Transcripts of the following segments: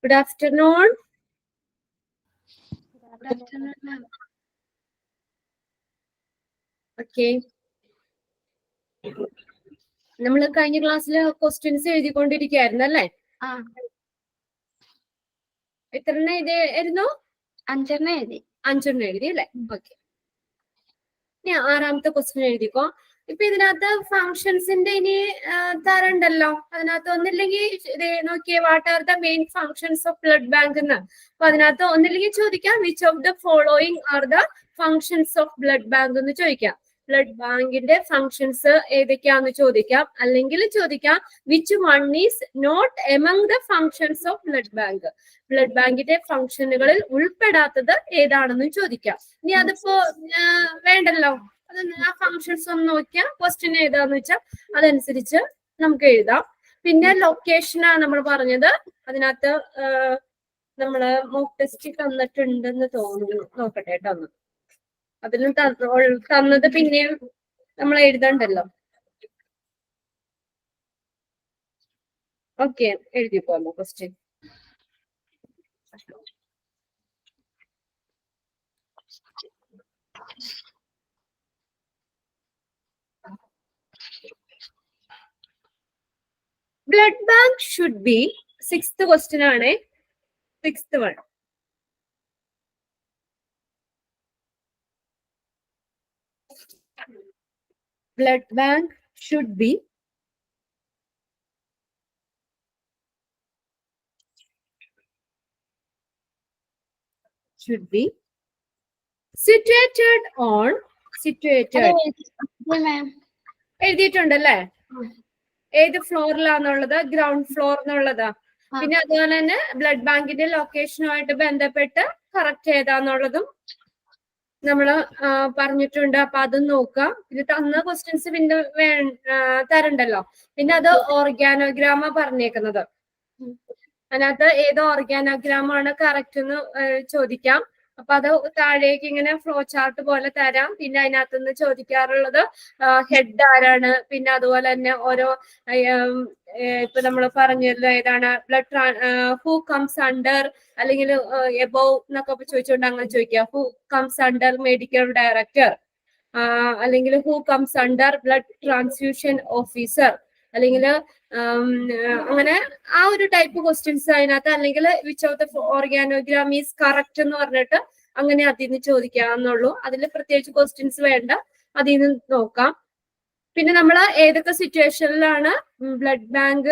Good afternoon. Good afternoon, ma'am. Okay. നമ്മൾ കഴിഞ്ഞ ക്ലാസ്സിൽ ക്വസ്റ്റ്യൻസ് എഴുതിക്കൊണ്ടിരിക്കുകയായിരുന്നു അല്ലേ? എത്രണ്ണം എഴുതിയായിരുന്നു? 5 എഴുതി. 5 എഴുതി അല്ലേ? ഓക്കെ. ഇനി 6ാമത്തെ ക്വസ്റ്റ്യൻ എഴുതിക്കോ. ഇപ്പൊ ഇതിനകത്ത് ഫങ്ഷൻസിന്റെ ഇനി തരണ്ടല്ലോ. അതിനകത്ത് ഒന്നില്ലെങ്കിൽ നോക്കിയേ, what are the main functions of blood bank എന്ന്. അപ്പൊ അതിനകത്ത് ഒന്നില്ലെങ്കിൽ ചോദിക്കാം which of the following are the functions of blood bank എന്ന് ചോദിക്കാം. ബ്ലഡ് ബാങ്കിന്റെ ഫങ്ഷൻസ് ഏതൊക്കെയാന്ന് ചോദിക്കാം. അല്ലെങ്കിൽ ചോദിക്കാം which one is not among the functions of blood bank. Blood ബാങ്കിന്റെ ഫങ്ഷനുകളിൽ ഉൾപ്പെടാത്തത് ഏതാണെന്ന് ചോദിക്കാം. ഇനി അതിപ്പോ വേണ്ടല്ലോ, അത് ആ ഫങ്ഷൻസ് ഒന്ന് നോക്കിയാൽ ക്വസ്റ്റ്യൻ ഏതാന്ന് വെച്ചാൽ അതനുസരിച്ച് നമുക്ക് എഴുതാം. പിന്നെ ലൊക്കേഷനാണ് നമ്മൾ പറഞ്ഞത്. അതിനകത്ത് നമ്മള് മോക്ക് ടെസ്റ്റ് തന്നിട്ടുണ്ടെന്ന് തോന്നുന്നു. നോക്കട്ടെ കേട്ടോ ഒന്ന്. അതിലും തന്നത് പിന്നെയും നമ്മൾ എഴുതണ്ടല്ലോ. ഓക്കെ, എഴുതിപ്പോമോ question? Blood bank should be, 6th question ആണ്, 6th one. Blood bank should be situated on എഴുതിയിട്ടുണ്ടല്ലേ? ഏത് ഫ്ലോറിലാന്നുള്ളത്? ഗ്രൗണ്ട് ഫ്ലോർ എന്നുള്ളതാ. പിന്നെ അതുപോലെ തന്നെ ബ്ലഡ് ബാങ്കിന്റെ ലൊക്കേഷനുമായിട്ട് ബന്ധപ്പെട്ട് കറക്റ്റ് ഏതാന്നുള്ളതും നമ്മള് പറഞ്ഞിട്ടുണ്ട്. അപ്പൊ അതും നോക്കാം. ഇത് തന്ന ക്വസ്റ്റ്യൻസ് പിന്നെ തരണ്ടല്ലോ. പിന്നെ അത് ഓർഗാനോഗ്രാമ പറഞ്ഞേക്കുന്നത്. അതിനകത്ത് ഏത് ഓർഗാനോഗ്രാമാണ് കറക്റ്റ് എന്ന് ചോദിക്കാം. അപ്പൊ അത് താഴേക്ക് ഇങ്ങനെ ഫ്ലോ ചാർട്ട് പോലെ തരാം. പിന്നെ അതിനകത്ത് നിന്ന് ചോദിക്കാറുള്ളത് ഹെഡ് ആരാണ്, പിന്നെ അതുപോലെ തന്നെ ഓരോ ഇപ്പൊ നമ്മൾ പറഞ്ഞല്ലോ ഏതാണ് ബ്ലഡ് ഹൂ കംസ് അണ്ടർ, അല്ലെങ്കിൽ എബോവ് എന്നൊക്കെ ചോദിച്ചുകൊണ്ട് അങ്ങനെ ചോദിക്കുക. Who comes under medical director, അല്ലെങ്കിൽ who comes under blood transfusion officer, അല്ലെങ്കിൽ അങ്ങനെ ആ ഒരു ടൈപ്പ് ക്വസ്റ്റ്യൻസ് അതിനകത്ത്. അല്ലെങ്കിൽ which of the organogram is correct എന്ന് പറഞ്ഞിട്ട് അങ്ങനെ അതിൽ നിന്ന് ചോദിക്കാന്നുള്ളൂ. അതിൽ പ്രത്യേകിച്ച് ക്വസ്റ്റ്യൻസ് വേണ്ട, അതിൽ നിന്ന് നോക്കാം. പിന്നെ നമ്മൾ ഏതൊക്കെ സിറ്റുവേഷനിലാണ് ബ്ലഡ് ബാങ്ക്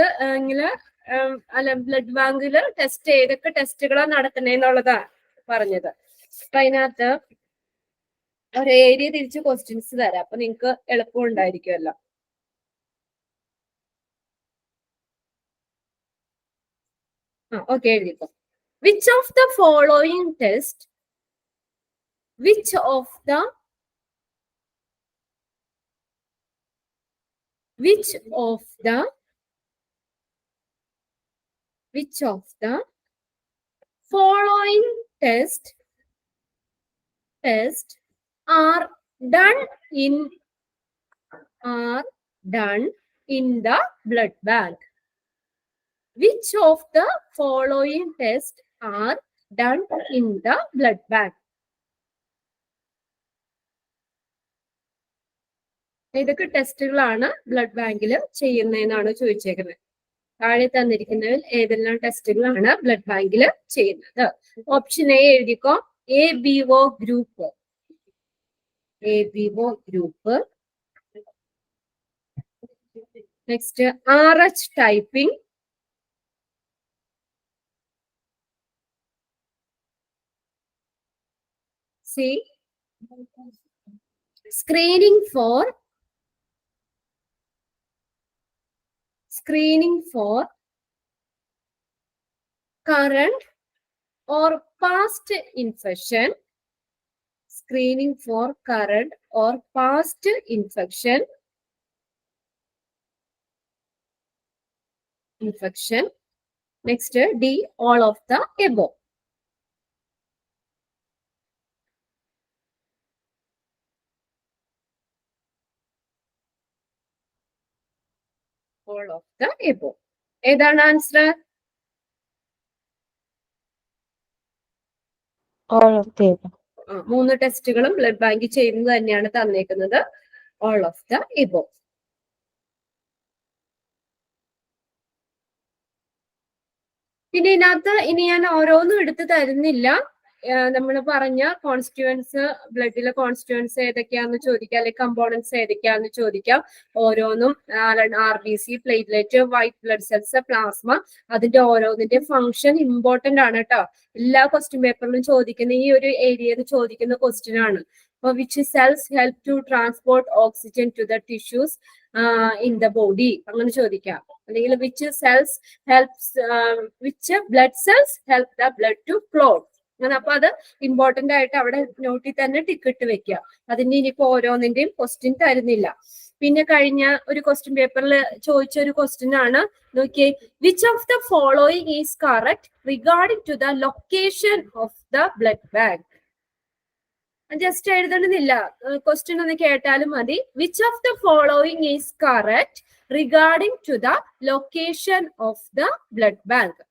അല്ല ബ്ലഡ് ബാങ്കിൽ ഏതൊക്കെ ടെസ്റ്റുകളാണ് നടത്തുന്നതെന്നുള്ളതാണ് പറഞ്ഞത്. അപ്പൊ അതിനകത്ത് ഒരു ഏരിയ തിരിച്ച് ക്വസ്റ്റ്യൻസ് തരാം. അപ്പൊ നിങ്ങൾക്ക് എളുപ്പം ഉണ്ടായിരിക്കുമല്ലോ. ഓക്കെ, എഴുതിക്കോ. Which of the following test following test are done in the blood bank? Which of the following tests are done in the blood bank? ഏതൊക്കെ ടെസ്റ്റുകളാണ് ബ്ലഡ് ബാങ്കിൽ ചെയ്യുന്നതെന്നാണ് ചോദിച്ചേക്കുന്നത്. താഴെ തന്നിരിക്കുന്നതിൽ ഏതെല്ലാം ടെസ്റ്റുകളാണ് ബ്ലഡ് ബാങ്കിൽ ചെയ്യുന്നത്? ഓപ്ഷൻ എ എഴുതിക്കോ, ABO group. Next RH typing. C screening for current or past infection. Next, D all of the above. All of the above. ഏതാണ് answer? All of the above. 3 ടെസ്റ്റുകളും blood ബാങ്കിൽ ചെയ്യുന്നത് തന്നെയാണ് തന്നേക്കുന്നത്. All of the above. പിന്നെ ഇതിനകത്ത് ഇനി ഞാൻ ഓരോന്നും എടുത്ത് തരുന്നില്ല. നമ്മൾ പറഞ്ഞ കോൺസ്റ്റിറ്റ്യുവൻസ്, ബ്ലഡിലെ കോൺസ്റ്റിറ്റ്യുവൻസ് ഏതൊക്കെയാന്ന് ചോദിക്കാം, അല്ലെങ്കിൽ കമ്പോണൻസ് ഏതൊക്കെയാന്ന് ചോദിക്കാം. ഓരോന്നും RBC, platelet, white blood cells, plasma, അതിന്റെ ഓരോന്നിന്റെ ഫംഗ്ഷൻ ഇമ്പോർട്ടന്റ് ആണ് കേട്ടോ. എല്ലാ ക്വസ്റ്റ്യൻ പേപ്പറിലും ചോദിക്കുന്ന ഈ ഒരു ഏരിയയിൽ ചോദിക്കുന്ന ക്വസ്റ്റ്യൻ ആണ്. അപ്പൊ which cells help to transport oxygen to the tissues in the body, അങ്ങനെ ചോദിക്കാം. അല്ലെങ്കിൽ which cells helps, which blood cells help the blood to clot, അങ്ങനെ. അപ്പൊ അത് ഇമ്പോർട്ടന്റ് ആയിട്ട് അവിടെ നോട്ടിൽ തന്നെ ടിക്കറ്റ് വെക്കുക. അതിന് ഇനിയിപ്പോ ഓരോന്നിന്റെയും ക്വസ്റ്റ്യൻ തരുന്നില്ല. പിന്നെ കഴിഞ്ഞ ഒരു ക്വസ്റ്റ്യൻ പേപ്പറിൽ ചോദിച്ച ഒരു ക്വസ്റ്റ്യൻ ആണ്, നോക്കിയേ. Which of the following is correct regarding to the location of the blood bank? Just എഴുതണമെന്നില്ല, ക്വസ്റ്റ്യൻ ഒന്ന് കേട്ടാലും മതി. Which of the following is correct regarding to the location of the blood bank?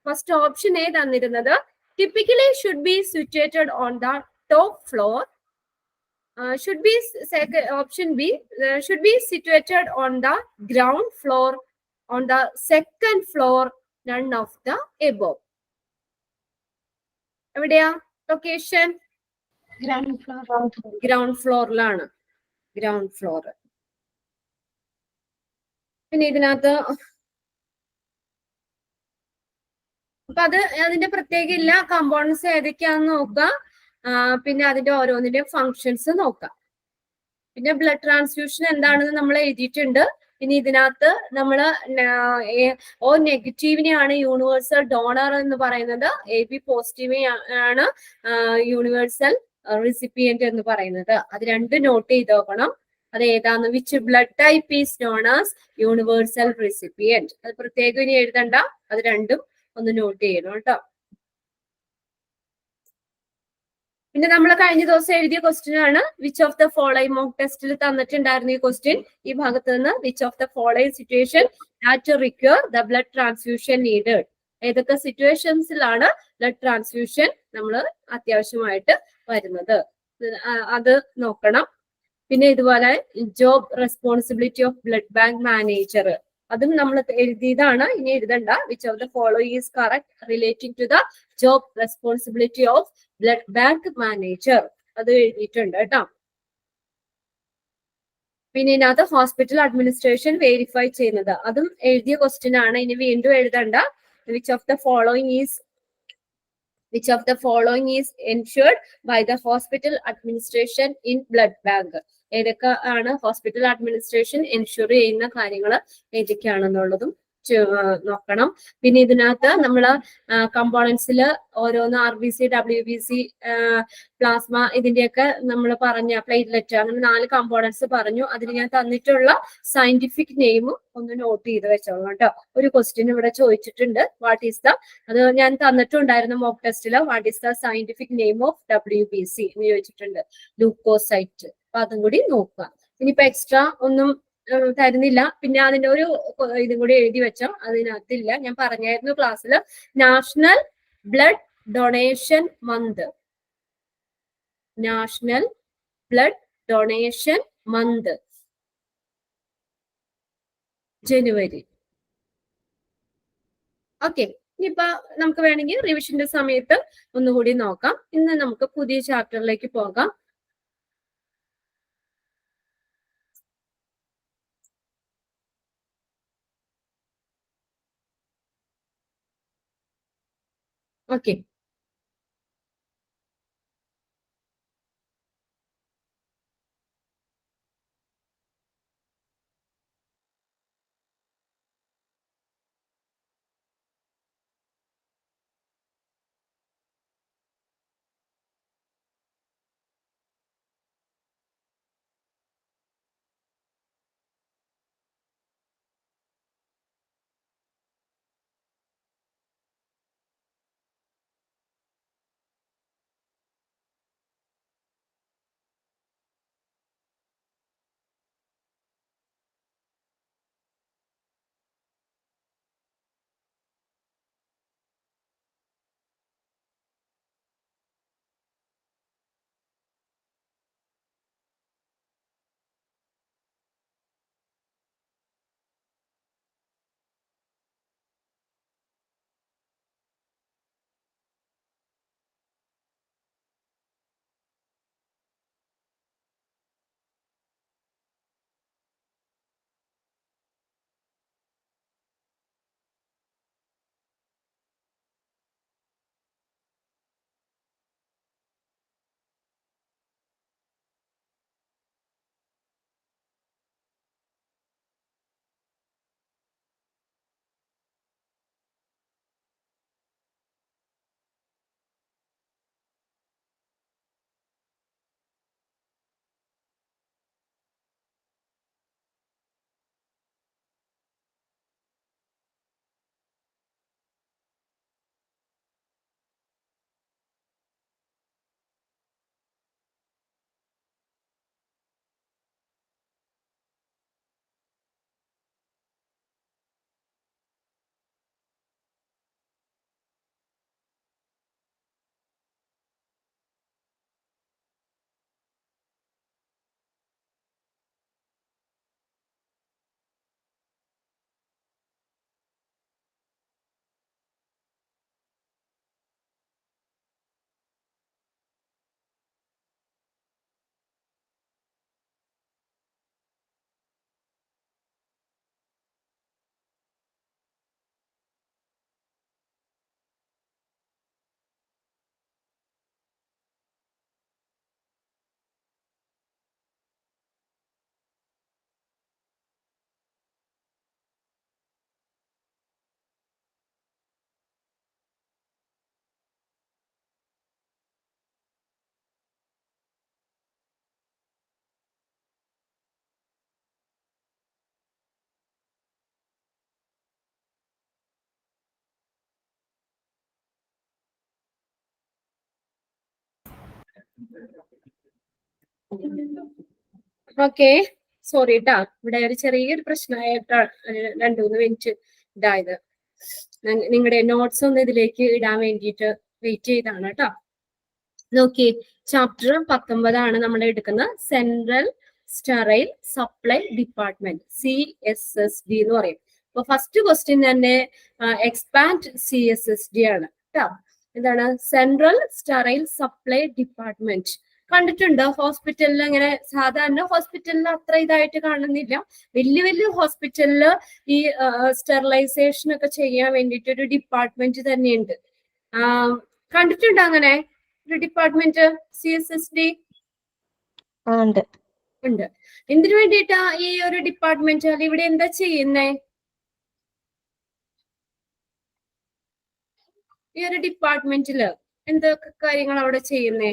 First option A തന്നിരുന്നത് typically should be situated on the top floor. Should be option B, should be situated on the ground floor, on the second floor, none of the above. എവിടെയാ location? Ground ഫ്ലോറിലാണ്. Ground floor. പിന്നെ ഇതിനകത്ത് അപ്പൊ അതിന്റെ പ്രത്യേക ഇല്ല. Components ഏതൊക്കെയാന്ന് നോക്കുക. പിന്നെ അതിന്റെ ഓരോന്നിന്റെ ഫങ്ഷൻസ് നോക്കാം. പിന്നെ ബ്ലഡ് ട്രാൻസ്ഫ്യൂഷൻ എന്താണെന്ന് നമ്മൾ എഴുതിയിട്ടുണ്ട്. ഇനി ഇതിനകത്ത് നമ്മൾ ഓ നെഗറ്റീവിനെയാണ് യൂണിവേഴ്സൽ ഡോണർ എന്ന് പറയുന്നത്, AB പോസിറ്റീവ് ആണ് യൂണിവേഴ്സൽ റെസിപ്പിയന്റ് എന്ന് പറയുന്നത്. അത് രണ്ടും നോട്ട് ചെയ്ത് നോക്കണം. അത് ഏതാന്ന്? Which blood type is known as universal recipient. അത് പ്രത്യേകം ഇനി എഴുതണ്ട, അത് രണ്ടും ഒന്ന് നോട്ട് ചെയ്യണം കേട്ടോ. പിന്നെ നമ്മൾ കഴിഞ്ഞ ദിവസം എഴുതിയ ക്വസ്റ്റ്യൻ ആണ് which of the following mock ടെസ്റ്റിൽ തന്നിട്ടുണ്ടായിരുന്നു ഈ ക്വസ്റ്റ്യൻ. ഈ ഭാഗത്ത് നിന്ന് which of the following situation that require the blood transfusion needed? ഏതൊക്കെ സിറ്റുവേഷൻസിലാണ് ബ്ലഡ് ട്രാൻസ്ഫ്യൂഷൻ നമ്മൾ അത്യാവശ്യമായിട്ട് വരുന്നത്, അത് നോക്കണം. പിന്നെ ഇതുപോലെ job responsibility of blood bank manager, അതും നമ്മൾ എഴുതിയതാണ്, ഇനി എഴുതണ്ട. Which of the following is correct relating to the job responsibility of blood bank manager, അത് എഴുതിയിട്ടുണ്ട് കേട്ടോ. പിന്നെ ഇതിനകത്ത് ഹോസ്പിറ്റൽ അഡ്മിനിസ്ട്രേഷൻ വെരിഫൈ ചെയ്യുന്നത്, അതും എഴുതിയ ക്വസ്റ്റ്യൻ ആണ്, ഇനി വീണ്ടും എഴുതണ്ട. Which of the following is ensured by the hospital administration in blood bank? ഏതൊക്കെ ആണ് ഹോസ്പിറ്റൽ അഡ്മിനിസ്ട്രേഷൻ എൻഷുർ ചെയ്യുന്ന കാര്യങ്ങൾ ഏതൊക്കെയാണെന്നുള്ളതും നോക്കണം. പിന്നെ ഇതിനകത്ത് നമ്മൾ കമ്പോണൻസിൽ ഓരോന്ന് RBC, WBC, പ്ലാസ്മ, ഇതിന്റെയൊക്കെ നമ്മൾ പറഞ്ഞ പ്ലേറ്റ്ലെറ്റ്, അങ്ങനെ 4 കമ്പോണൻസ് പറഞ്ഞു. അതിന് ഞാൻ തന്നിട്ടുള്ള സയന്റിഫിക് നെയിമും ഒന്ന് നോട്ട് ചെയ്ത് വെച്ചോളൂ കേട്ടോ. ഒരു ക്വസ്റ്റ്യൻ ഇവിടെ ചോദിച്ചിട്ടുണ്ട്, വാട്ട് ഈസ് ദ, അത് ഞാൻ തന്നിട്ടുണ്ടായിരുന്നു മോക്ക് ടെസ്റ്റില്, what is the scientific name of WBC എന്ന് ചോദിച്ചിട്ടുണ്ട്, ലൂക്കോസൈറ്റ്. അപ്പൊ അതും കൂടി നോക്കുക. ഇനിയിപ്പോ എക്സ്ട്രാ ഒന്നും തരുന്നില്ല. പിന്നെ അതിന്റെ ഒരു ഇതും കൂടി എഴുതി വെച്ചോ, അതിനകത്തില്ല. ഞാൻ പറഞ്ഞായിരുന്നു ക്ലാസ്സിൽ, national blood donation month, national blood donation month ജനുവരി. ഓക്കെ, ഇനിയിപ്പോ നമുക്ക് വേണമെങ്കിൽ റിവിഷന്റെ സമയത്ത് ഒന്നുകൂടി നോക്കാം. ഇന്ന് നമുക്ക് പുതിയ ചാപ്റ്ററിലേക്ക് പോകാം. ഓക്കെ, ഓക്കെ, സോറി ട്ടാ, ഇവിടെ ഒരു ചെറിയൊരു പ്രശ്നമായിട്ടാണ് 2-3 മിനിറ്റ് ഇതായത്. നിങ്ങളുടെ നോട്ട്സ് ഒന്ന് ഇതിലേക്ക് ഇടാൻ വേണ്ടിയിട്ട് വെയിറ്റ് ചെയ്താണ് കേട്ടോ. നോക്കി, ചാപ്റ്റർ 19 നമ്മൾ എടുക്കുന്നത് central sterile supply department, CSSD എന്ന് പറയും. അപ്പൊ ഫസ്റ്റ് ക്വസ്റ്റ്യൻ തന്നെ എക്സ്പാൻഡ് CSSD ആണ് കേട്ടോ. എന്താണ് സെൻട്രൽ സ്റ്റെറൈൽ സപ്ലൈ ഡിപ്പാർട്ട്മെന്റ്? കണ്ടിട്ടുണ്ടോ ഹോസ്പിറ്റലിൽ? ഇങ്ങനെ സാധാരണ ഹോസ്പിറ്റലിൽ അത്ര ഇതായിട്ട് കാണുന്നില്ല. വലിയ വലിയ ഹോസ്പിറ്റലില് ഈ സ്റ്റെറിലൈസേഷൻ ഒക്കെ ചെയ്യാൻ വേണ്ടിയിട്ട് ഒരു ഡിപ്പാർട്ട്മെന്റ് തന്നെയുണ്ട്. കണ്ടിട്ടുണ്ടോ അങ്ങനെ ഒരു ഡിപ്പാർട്ട്മെന്റ് CSSD? ഉണ്ട്. എന്തിനു വേണ്ടിയിട്ടാ ഈ ഒരു ഡിപ്പാർട്ട്മെന്റ്? അത് ഇവിടെ എന്താ ചെയ്യുന്നേ? ഈ ഒരു ഡിപ്പാർട്ട്മെന്റില് എന്തൊക്കെ കാര്യങ്ങൾ അവിടെ ചെയ്യുന്നേ?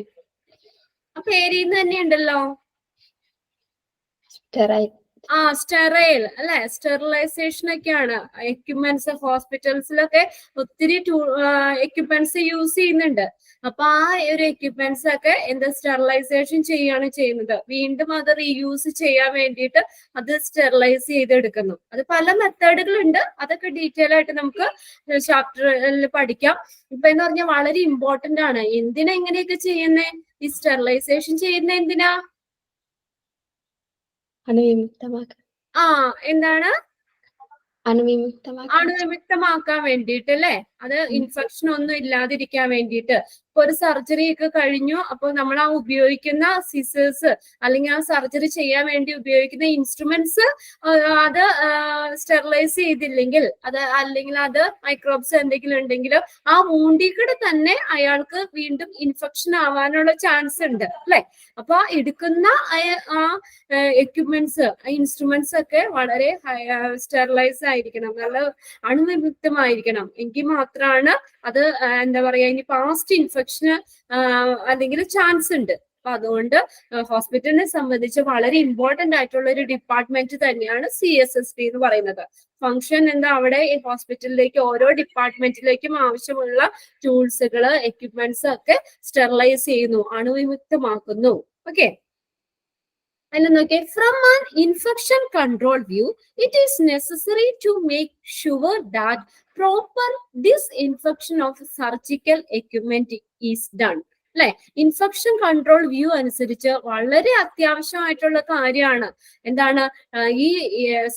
ആ പേരിൽ നിന്ന് തന്നെ ഉണ്ടല്ലോ, സ്റ്റെറൈൽ അല്ലെ, സ്റ്റെറിലൈസേഷൻ ഒക്കെയാണ്. എക്യുപ്മെന്റ്സ് ഹോസ്പിറ്റൽസിലൊക്കെ ഒത്തിരി എക്യുപ്മെന്റ്സ് യൂസ് ചെയ്യുന്നുണ്ട്. അപ്പൊ ആ ഒരു എക്യുപ്മെന്റ്സ് ഒക്കെ എന്താ സ്റ്റെറിലൈസേഷൻ ചെയ്യാണ് ചെയ്യുന്നത്. വീണ്ടും അത് റീയൂസ് ചെയ്യാൻ വേണ്ടിയിട്ട് അത് സ്റ്റെറിലൈസ് ചെയ്തെടുക്കുന്നു. അത് പല മെത്തേഡുകളുണ്ട്, അതൊക്കെ ഡീറ്റെയിൽ ആയിട്ട് നമുക്ക് ചാപ്റ്ററിൽ പഠിക്കാം. ഇപ്പൊ എന്ന് പറഞ്ഞാൽ വളരെ ഇമ്പോർട്ടന്റ് ആണ്. എന്തിനാ ഇങ്ങനെയൊക്കെ ചെയ്യുന്നേ? ഈ സ്റ്റെറിലൈസേഷൻ ചെയ്യുന്ന എന്തിനാ? എന്താണ്? അണുവിമുക്തമാക്കാൻ വേണ്ടിയിട്ട് അല്ലെ? അത് ഇൻഫെക്ഷൻ ഒന്നും ഇല്ലാതിരിക്കാൻ വേണ്ടിയിട്ട്. ഇപ്പൊ ഒരു സർജറി ഒക്കെ കഴിഞ്ഞു, അപ്പൊ നമ്മൾ ആ ഉപയോഗിക്കുന്ന സിസേഴ്സ് അല്ലെങ്കിൽ ആ സർജറി ചെയ്യാൻ വേണ്ടി ഉപയോഗിക്കുന്ന ഇൻസ്ട്രുമെന്റ്സ് അത് സ്റ്റെറിലൈസ് ചെയ്തില്ലെങ്കിൽ, അത് അല്ലെങ്കിൽ അത് മൈക്രോബ്സ് എന്തെങ്കിലും ഉണ്ടെങ്കിൽ ആ വൂണ്ടിൽ തന്നെ അയാൾക്ക് വീണ്ടും ഇൻഫെക്ഷൻ ആവാനുള്ള ചാൻസ് ഉണ്ട് അല്ലെ? അപ്പൊ എടുക്കുന്ന ആ എക്യുപ്മെന്റ്സ്, ഇൻസ്ട്രുമെന്റ്സ് ഒക്കെ വളരെ സ്റ്റെറിലൈസ് ആയിരിക്കണം, നല്ല അണുവിമുക്തമായിരിക്കണം. എങ്കിൽ മാത്രമാണ് അത് എന്താ പറയാ, ഇനി പാസ്റ്റ് ഇൻഫെക്ഷന് അല്ലെങ്കിൽ ചാൻസ് ഉണ്ട്. അപ്പൊ അതുകൊണ്ട് ഹോസ്പിറ്റലിനെ സംബന്ധിച്ച് വളരെ ഇമ്പോർട്ടന്റ് ആയിട്ടുള്ള ഒരു ഡിപ്പാർട്ട്മെന്റ് തന്നെയാണ് CSSD എന്ന് പറയുന്നത്. ഫംഗ്ഷൻ എന്താ? അവിടെ ഈ ഹോസ്പിറ്റലിലേക്ക് ഓരോ ഡിപ്പാർട്ട്മെന്റിലേക്കും ആവശ്യമുള്ള ടൂൾസുകള്, എക്യുപ്മെന്റ്സ് ഒക്കെ സ്റ്റെറിലൈസ് ചെയ്യുന്നു, അണുവിമുക്തമാക്കുന്നു. Okay, from an infection control view, it is necessary to make sure that proper disinfection of surgical equipment is done. അല്ലെ? ഇൻഫെക്ഷൻ കൺട്രോൾ വ്യൂ അനുസരിച്ച് വളരെ അത്യാവശ്യമായിട്ടുള്ള കാര്യമാണ്. എന്താണ്? ഈ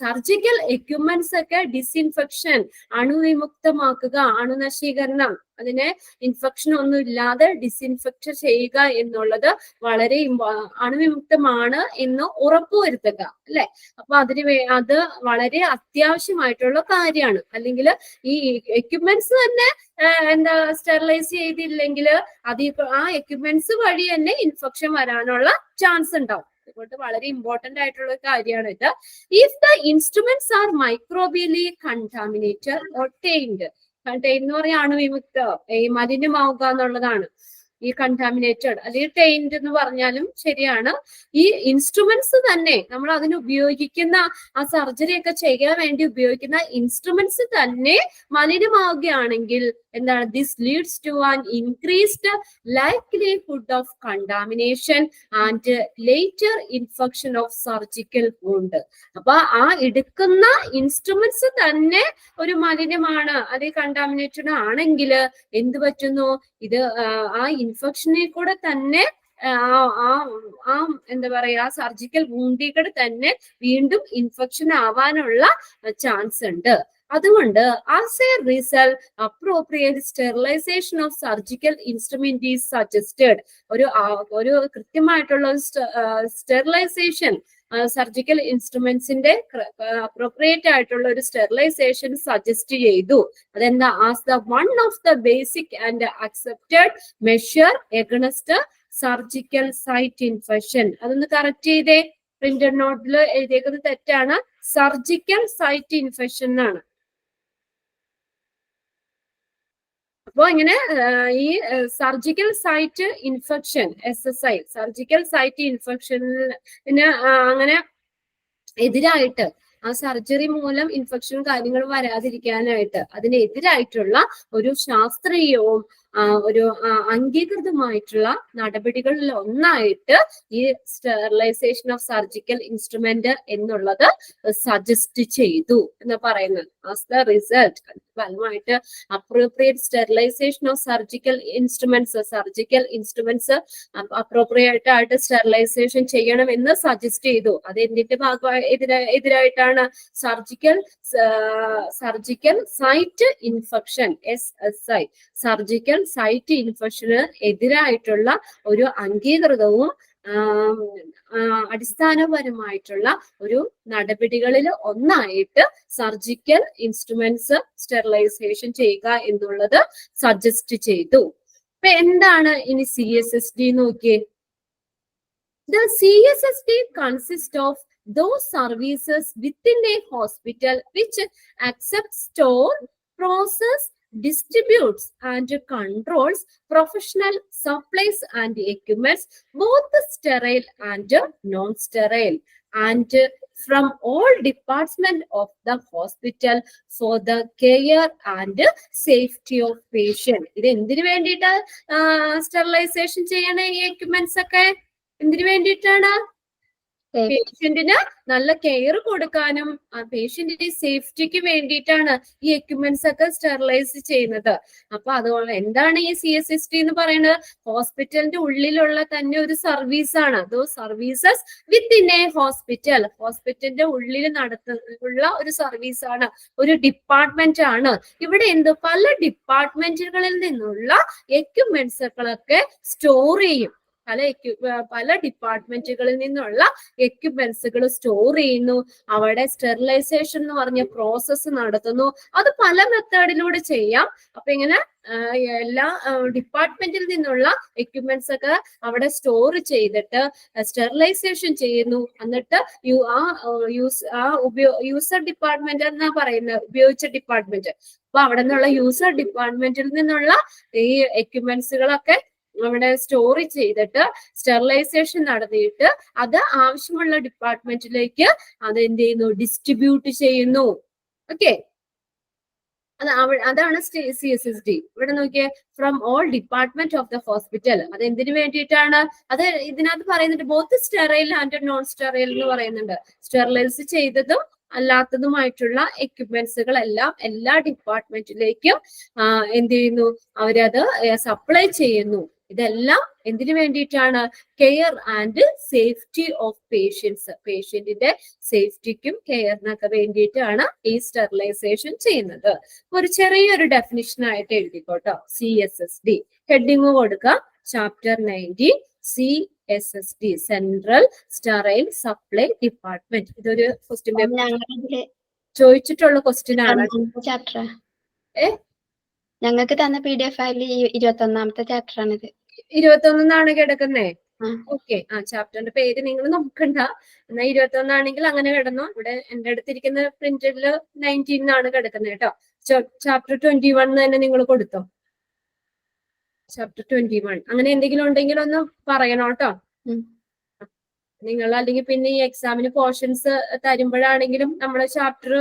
സർജിക്കൽ എക്യുപ്മെന്റ്സ് ഒക്കെ ഡിസ്ഇൻഫെക്ഷൻ, അണുവിമുക്തമാക്കുക, അണുനശീകരണം, അതിനെ ഇൻഫെക്ഷൻ ഒന്നും ഇല്ലാതെ ഡിസ്ഇൻഫെക്ട് ചെയ്യുക എന്നുള്ളത് വളരെ അണുവിമുക്തമാണ് എന്ന് ഉറപ്പുവരുത്തുക അല്ലെ? അപ്പൊ അത് വളരെ അത്യാവശ്യമായിട്ടുള്ള കാര്യമാണ്. അല്ലെങ്കിൽ ഈ എക്യുപ്മെന്റ്സ് തന്നെ എന്താ സ്റ്റെറിലൈസ് ചെയ്തില്ലെങ്കിൽ ആ എക്യുപ്മെന്റ്സ് വഴി തന്നെ ഇൻഫെക്ഷൻ വരാനുള്ള ചാൻസ് ഉണ്ടാവും. അതുകൊണ്ട് വളരെ ഇമ്പോർട്ടന്റ് ആയിട്ടുള്ള കാര്യമാണ് ഇത്. If the instruments are microbially contaminated or tainted എന്ന് പറഞ്ഞാൽ അണുവിമുക്ത, മലിനമാവുക എന്നുള്ളതാണ് ഈ കണ്ടാമിനേറ്റഡ് അല്ലെങ്കിൽ ടൈൻഡ് എന്ന് പറഞ്ഞാലും ശരിയാണ്. ഈ ഇൻസ്ട്രുമെന്റ്സ് തന്നെ നമ്മൾ അതിന് ഉപയോഗിക്കുന്ന ആ സർജറി ഒക്കെ ചെയ്യാൻ വേണ്ടി ഉപയോഗിക്കുന്ന ഇൻസ്ട്രുമെന്റ്സ് തന്നെ മലിനമാവുകയാണെങ്കിൽ എന്താണ്? This leads to an increased likelihood of contamination and later infection of surgical wound. അപ്പൊ ആ എടുക്കുന്ന ഇൻസ്ട്രുമെന്റ്സ് തന്നെ ഒരു മലിനമാണ്, അത് കണ്ടാമിനേറ്റഡ് ആണെങ്കിൽ എന്ത് പറ്റുന്നു? ഇത് ആ ഇൻഫെക്ഷനെ കൂടെ തന്നെ എന്താ പറയാ, സർജിക്കൽ വൂണ്ടിൽ തന്നെ വീണ്ടും ഇൻഫെക്ഷൻ ആവാനുള്ള ചാൻസ് ഉണ്ട്. അതുകൊണ്ട് as a result appropriate sterilisation of surgical instrument is suggested. ഒരു കൃത്യമായിട്ടുള്ള സ്റ്റെറിലൈസേഷൻ, സർജിക്കൽ ഇൻസ്ട്രുമെന്റ്സിന്റെ അപ്രോപ്രിയേറ്റ് ആയിട്ടുള്ള ഒരു സ്റ്റെറിലൈസേഷൻ സജസ്റ്റ് ചെയ്തു. അതെന്താ? As the one of the basic and accepted measure against surgical site infection. അതൊന്ന് കറക്റ്റ് ചെയ്തേ. പ്രിന്റഡ് നോട്ടിൽ എഴുതിയേക്കുന്നത് തെറ്റാണ്. സർജിക്കൽ സൈറ്റ് ഇൻഫെക്ഷൻ എന്നാണ്. അപ്പോ ഇങ്ങനെ ഈ surgical site infection, SSI, surgical site ഇൻഫെക്ഷന് അങ്ങനെ എതിരായിട്ട്, ആ സർജറി മൂലം ഇൻഫെക്ഷൻ കാര്യങ്ങൾ വരാതിരിക്കാനായിട്ട് അതിനെതിരായിട്ടുള്ള ഒരു ശാസ്ത്രീയവും ഒരു അംഗീകൃതമായിട്ടുള്ള നടപടികളിൽ ഒന്നായിട്ട് ഈ സ്റ്റെറിലൈസേഷൻ ഓഫ് സർജിക്കൽ ഇൻസ്ട്രുമെന്റ് എന്നുള്ളത് സജസ്റ്റ് ചെയ്തു എന്ന് പറയുന്നത്. ആസ് ദ റിസൾട്ട്, ഫലമായിട്ട് appropriate sterilisation of surgical instruments appropriate ആയിട്ട് സ്റ്റെറിലൈസേഷൻ ചെയ്യണം എന്ന് സജസ്റ്റ് ചെയ്തു. അത് എന്തിന്റെ എതിരായിട്ടാണ്? Surgical site infection, SSI, surgical site ഇൻഫെക്ഷന് എതിരായിട്ടുള്ള ഒരു അംഗീകൃതവും അടിസ്ഥാനപരമായിട്ടുള്ള ഒരു നടപടികളിൽ ഒന്നായിട്ട് സർജിക്കൽ ഇൻസ്ട്രുമെന്റ്സ് സ്റ്റെറിലൈസേഷൻ ചെയ്യുക എന്നുള്ളത് സജസ്റ്റ് ചെയ്തു. അപ്പൊ എന്താണ് ഇനി CSSD നോക്കിയേ. The CSSD consists of those services within a hospital which accepts, store, process, distributes and controls professional supplies and equipments, both sterile and non-sterile, and from all departments of the hospital for the care and safety of patient. ഇത് എന്തിനു വേണ്ടിയിട്ട് sterilisation ചെയ്യണ ഈ equipments ഒക്കെ? എന്തിനു വേണ്ടിയിട്ടാണ്? പേഷ്യന്റിന് നല്ല care കൊടുക്കാനും പേഷ്യന്റിന്റെ സേഫ്റ്റിക്ക് വേണ്ടിയിട്ടാണ് ഈ എക്യുപ്മെന്റ്സ് ഒക്കെ സ്റ്റെറിലൈസ് ചെയ്യുന്നത്. അപ്പൊ അതുകൊണ്ട് എന്താണ് ഈ CSSD എന്ന് പറയുന്നത്? ഹോസ്പിറ്റലിന്റെ ഉള്ളിലുള്ള തന്നെ ഒരു സർവീസ് ആണ്. അതോ സർവീസസ് വിത്തിൻ എ ഹോസ്പിറ്റലിന്റെ ഉള്ളിൽ നടത്തുന്ന ഒരു സർവീസ് ആണ്, ഒരു ഡിപ്പാർട്ട്മെന്റ് ആണ്. ഇവിടെ പല ഡിപ്പാർട്ട്മെന്റുകളിൽ നിന്നുള്ള എക്യുപ്മെന്റ്സുകളൊക്കെ സ്റ്റോർ ചെയ്യും. പല ഡിപ്പാർട്ട്മെന്റുകളിൽ നിന്നുള്ള എക്യുപ്മെന്റ്സുകൾ സ്റ്റോർ ചെയ്യുന്നു. അവിടെ സ്റ്റെറിലൈസേഷൻ എന്ന് പറഞ്ഞ പ്രോസസ്സ് നടത്തുന്നു. അത് പല മെത്തേഡിലൂടെ ചെയ്യാം. അപ്പൊ ഇങ്ങനെ എല്ലാ ഡിപ്പാർട്ട്മെന്റിൽ നിന്നുള്ള എക്യുപ്മെന്റ്സ് ഒക്കെ അവിടെ സ്റ്റോർ ചെയ്തിട്ട് സ്റ്റെറിലൈസേഷൻ ചെയ്യുന്നു. എന്നിട്ട് യൂസർ ഡിപ്പാർട്ട്മെന്റ് എന്നാ പറയുന്നത്, ഉപയോഗിച്ച ഡിപ്പാർട്ട്മെന്റ്. അപ്പൊ അവിടെ നിന്നുള്ള യൂസർ ഡിപ്പാർട്ട്മെന്റിൽ നിന്നുള്ള ഈ എക്യുപ്മെന്റ്സുകളൊക്കെ അവിടെ സ്റ്റോർ ചെയ്തിട്ട് സ്റ്റെറിലൈസേഷൻ നടത്തിയിട്ട് അത് ആവശ്യമുള്ള ഡിപ്പാർട്ട്മെന്റിലേക്ക് അത് എന്ത് ചെയ്യുന്നു? ഡിസ്ട്രിബ്യൂട്ട് ചെയ്യുന്നു. ഓക്കെ, അതാണ് CSSD. ഇവിടെ നോക്കിയേ, from all department of the hospital. അത് എന്തിനു വേണ്ടിയിട്ടാണ്? അത് ഇതിനകത്ത് പറയുന്നുണ്ട് both sterile and non sterile എന്ന് പറയുന്നുണ്ട്. സ്റ്റെറിലൈസ് ചെയ്തതും അല്ലാത്തതുമായിട്ടുള്ള എക്യുപ്മെന്റ്സുകളെല്ലാം എല്ലാ ഡിപ്പാർട്ട്മെന്റിലേക്കും എന്ത് ചെയ്യുന്നു? അവരത് സപ്ലൈ ചെയ്യുന്നു. ഇതെല്ലാം എന്തിനു വേണ്ടിയിട്ടാണ്? Care and safety of patients. പേഷ്യന്റിന്റെ സേഫ്റ്റിക്കും കെയറിനൊക്കെ വേണ്ടിയിട്ടാണ് ഈ സ്റ്റെറിലൈസേഷൻ ചെയ്യുന്നത്. ഒരു ചെറിയൊരു ഡെഫിനിഷൻ ആയിട്ട് എഴുതിക്കോട്ടോ. CSSD ഹെഡിങ് കൊടുക്കുക, chapter 19 CSSD, central sterile supply department. ഇതൊരു ക്വസ്റ്റ്യൻ പേപ്പർ ചോദിച്ചിട്ടുള്ള ക്വസ്റ്റ്യൻ ആണ്. ഞങ്ങൾക്ക് തന്ന PDF ഫയലിൽ 21ാമത്തെ ചാപ്റ്റർ ആണിത്. 21 കിടക്കുന്നേ. ഓക്കെ, ചാപ്റ്ററിന്റെ പേര് നിങ്ങൾ നോക്കണ്ട. എന്നാ 21 ആണെങ്കിൽ അങ്ങനെ കിടന്നു. ഇവിടെ എന്റെ അടുത്തിരിക്കുന്ന പ്രിന്റഡില് 19 കിടക്കുന്നത് കേട്ടോ. ചാപ്റ്റർ 21 തന്നെ നിങ്ങൾ കൊടുത്തോ. ചാപ്റ്റർ 21 അങ്ങനെ എന്തെങ്കിലും ഉണ്ടെങ്കിൽ ഒന്ന് പറയണം കേട്ടോ. നിങ്ങൾ അല്ലെങ്കിൽ പിന്നെ ഈ എക്സാമിന് പോർഷൻസ് തരുമ്പോഴാണെങ്കിലും നമ്മളെ ചാപ്റ്റർ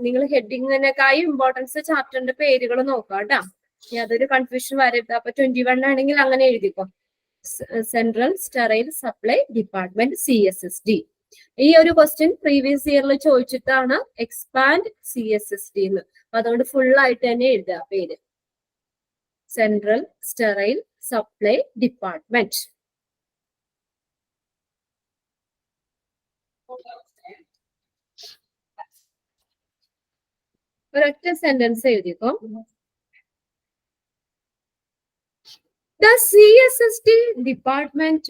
നിങ്ങൾ ഹെഡിങ്ങിനേക്കായി ഇമ്പോർട്ടൻസ് ചാപ്റ്ററിന്റെ പേരുകൾ നോക്കാം കേട്ടോ. യാതൊരു കൺഫ്യൂഷൻ വരരുത്. അപ്പൊ 21 ആണെങ്കിൽ അങ്ങനെ എഴുതിക്കോ, central sterile supply department CSSD. ഈ ഒരു ക്വസ്റ്റ്യൻ പ്രീവിയസ് ഇയറിൽ ചോദിച്ചിട്ടാണ് എക്സ്പാൻഡ് CSSD എന്ന്. അപ്പൊ അതുകൊണ്ട് ഫുൾ ആയിട്ട് തന്നെ എഴുതുക പേര്, സെൻട്രൽ സ്റ്റെറൈൽ സപ്ലൈ ഡിപ്പാർട്ട്മെന്റ്. ഒരൊറ്റ സെന്റൻസ് എഴുതിക്കോ. The CSSD department,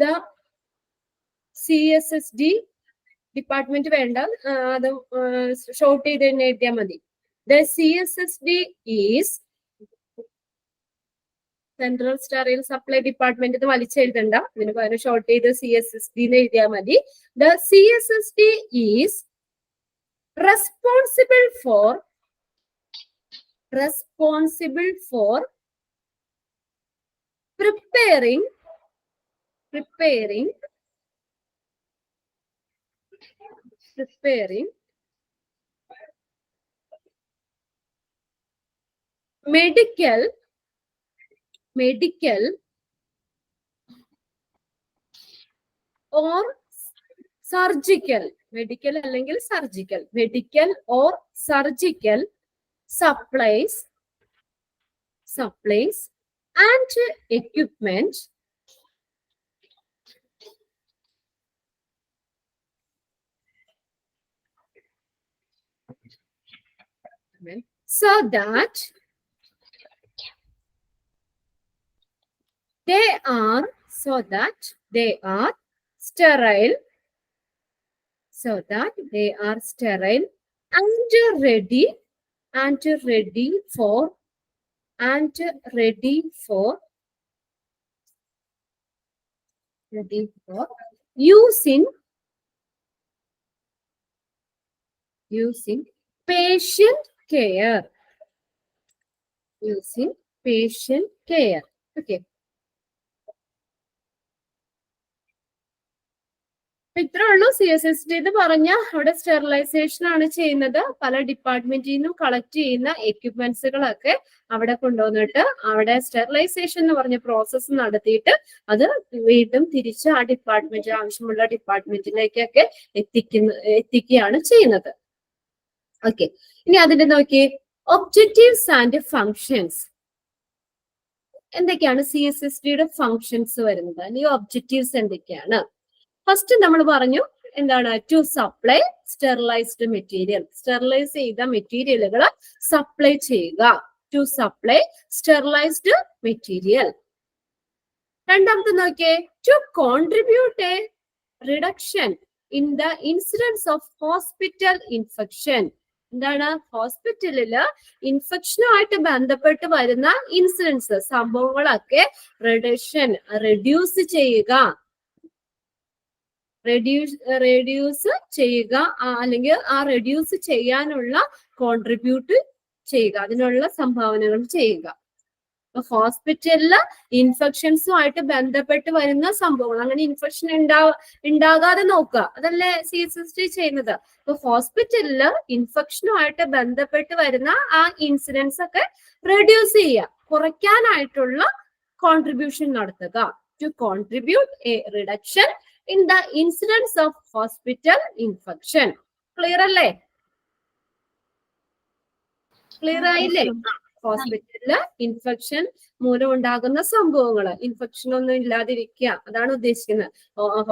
the CSSD department വേണ്ട, അത് ഷോർട്ട് ചെയ്ത് തന്നെ എഴുതിയാൽ മതി. The CSSD is central sterile supply department. ഇത് വലിച്ചെഴുതണ്ട, ഇതിന് പകരം ഷോർട്ട് ചെയ്ത് CSSD എന്ന് എഴുതിയാൽ മതി. The CSSD is responsible for preparing medical or surgical, medical അല്ലെങ്കിൽ surgical, medical or surgical supplies and equipment so that they are sterile, and ready for using patient care. Okay. ഇത്രേ ഉള്ളൂ. CSSD എന്ന് പറഞ്ഞ അവിടെ sterilisation ആണ് ചെയ്യുന്നത്. പല ഡിപ്പാർട്ട്മെന്റിൽ നിന്നും കളക്ട് ചെയ്യുന്ന എക്യുപ്മെന്റ്സുകളൊക്കെ അവിടെ കൊണ്ടുവന്നിട്ട് അവിടെ സ്റ്റെറിലൈസേഷൻ എന്ന് പറഞ്ഞ പ്രോസസ്സ് നടത്തിയിട്ട് അത് വീണ്ടും തിരിച്ച് ആ ഡിപ്പാർട്ട്മെന്റ് ആവശ്യമുള്ള ഡിപ്പാർട്ട്മെന്റിലേക്കൊക്കെ എത്തിക്കുകയാണ് ചെയ്യുന്നത്. ഓക്കെ, ഇനി അതിന്റെ നോക്കി ഒബ്ജക്റ്റീവ്സ് ആൻഡ് ഫങ്ഷൻസ്. എന്തൊക്കെയാണ് CSSDയുടെ ഫങ്ഷൻസ് വരുന്നത്, അല്ലെങ്കിൽ ഒബ്ജക്റ്റീവ്സ് എന്തൊക്കെയാണ്? ഫസ്റ്റ് നമ്മൾ പറഞ്ഞു എന്താണ്, to supply sterilised material, sterilise ചെയ്ത മെറ്റീരിയലുകൾ സപ്ലൈ ചെയ്യുക, ടു സപ്ലൈ സ്റ്റെറിലൈസ്ഡ് മെറ്റീരിയൽ. രണ്ടാമത്തെ നോക്കിയേ, to contribute a reduction in the incidence of hospital infection. എന്താണ്, ഹോസ്പിറ്റലില് ഇൻഫെക്ഷനുമായിട്ട് ബന്ധപ്പെട്ട് വരുന്ന ഇൻസിഡൻസ്, സംഭവങ്ങളൊക്കെ റെഡ്യൂസ് ചെയ്യുക, അല്ലെങ്കിൽ ആ റെഡ്യൂസ് ചെയ്യാനുള്ള കോൺട്രിബ്യൂട്ട് ചെയ്യുക, അതിനുള്ള സംഭാവനകൾ ചെയ്യുക. ഹോസ്പിറ്റലില് ഇൻഫെക്ഷൻസുമായിട്ട് ബന്ധപ്പെട്ട് വരുന്ന സംഭവങ്ങൾ, അങ്ങനെ ഇൻഫെക്ഷൻ ഉണ്ടാകാതെ നോക്കുക, അതല്ലേ CSSD ചെയ്യുന്നത്. അപ്പൊ ഹോസ്പിറ്റലില് ഇൻഫെക്ഷനുമായിട്ട് ബന്ധപ്പെട്ട് വരുന്ന ആ ഇൻസിഡൻസ് ഒക്കെ റെഡ്യൂസ് ചെയ്യുക, കുറയ്ക്കാനായിട്ടുള്ള കോൺട്രിബ്യൂഷൻ നടത്തുക. To contribute a reduction in the incidence of hospital infection. Clear അല്ലേ? ക്ലിയർ ആയില്ലേ? ഹോസ്പിറ്റലില് ഇൻഫെക്ഷൻ മൂലം ഉണ്ടാകുന്ന സംഭവങ്ങള്, ഇൻഫെക്ഷൻ ഒന്നും ഇല്ലാതിരിക്കുക, അതാണ് ഉദ്ദേശിക്കുന്നത്.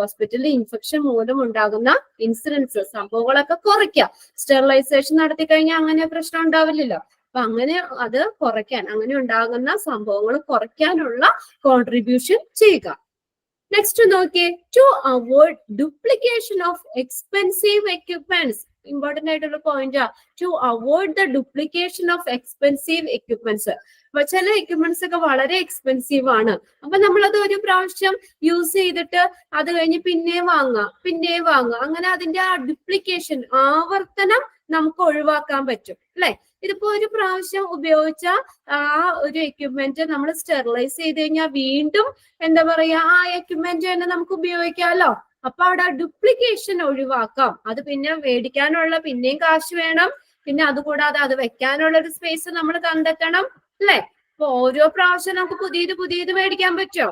ഹോസ്പിറ്റലിൽ ഇൻഫെക്ഷൻ മൂലം ഉണ്ടാകുന്ന ഇൻസിഡൻസ്, സംഭവങ്ങളൊക്കെ കുറയ്ക്കുക. സ്റ്റെറിലൈസേഷൻ നടത്തി കഴിഞ്ഞാൽ അങ്ങനെ പ്രശ്നം ഉണ്ടാവില്ലല്ലോ. അപ്പൊ അങ്ങനെ അത് കുറയ്ക്കാൻ, അങ്ങനെ ഉണ്ടാകുന്ന സംഭവങ്ങൾ കുറയ്ക്കാനുള്ള കോൺട്രിബ്യൂഷൻ ചെയ്യുക. നെക്സ്റ്റ് നോക്കിയേ, to avoid duplication of expensive equipments. Important ആയിട്ടുള്ള point, to avoid the duplication of expensive equipments. അപ്പൊ ചില എക്യുപ്മെന്റ്സ് ഒക്കെ വളരെ എക്സ്പെൻസീവ് ആണ്. അപ്പൊ നമ്മളത് ഒരു പ്രാവശ്യം യൂസ് ചെയ്തിട്ട് അത് കഴിഞ്ഞ് പിന്നെ വാങ്ങുക, അങ്ങനെ അതിന്റെ ആ ഡ്യൂപ്ലിക്കേഷൻ, ആവർത്തനം നമുക്ക് ഒഴിവാക്കാൻ പറ്റും അല്ലെ. ഇതിപ്പോ ഒരു പ്രാവശ്യം ഉപയോഗിച്ച ആ ഒരു എക്യുപ്മെന്റ് നമ്മൾ സ്റ്റെറിലൈസ് ചെയ്ത് കഴിഞ്ഞാൽ വീണ്ടും എന്താ പറയാ, ആ എക്യുപ്മെന്റ് തന്നെ നമുക്ക് ഉപയോഗിക്കാമല്ലോ. അപ്പൊ അവിടെ ഡ്യൂപ്ലിക്കേഷൻ ഒഴിവാക്കാം. അത് പിന്നെ മേടിക്കാനുള്ള പിന്നെയും കാശ് വേണം, പിന്നെ അതുകൂടാതെ അത് വെക്കാനുള്ള ഒരു സ്പേസ് നമ്മൾ കണ്ടെത്തണം അല്ലെ. അപ്പൊ ഓരോ പ്രാവശ്യം നമുക്ക് പുതിയത് മേടിക്കാൻ പറ്റുമോ?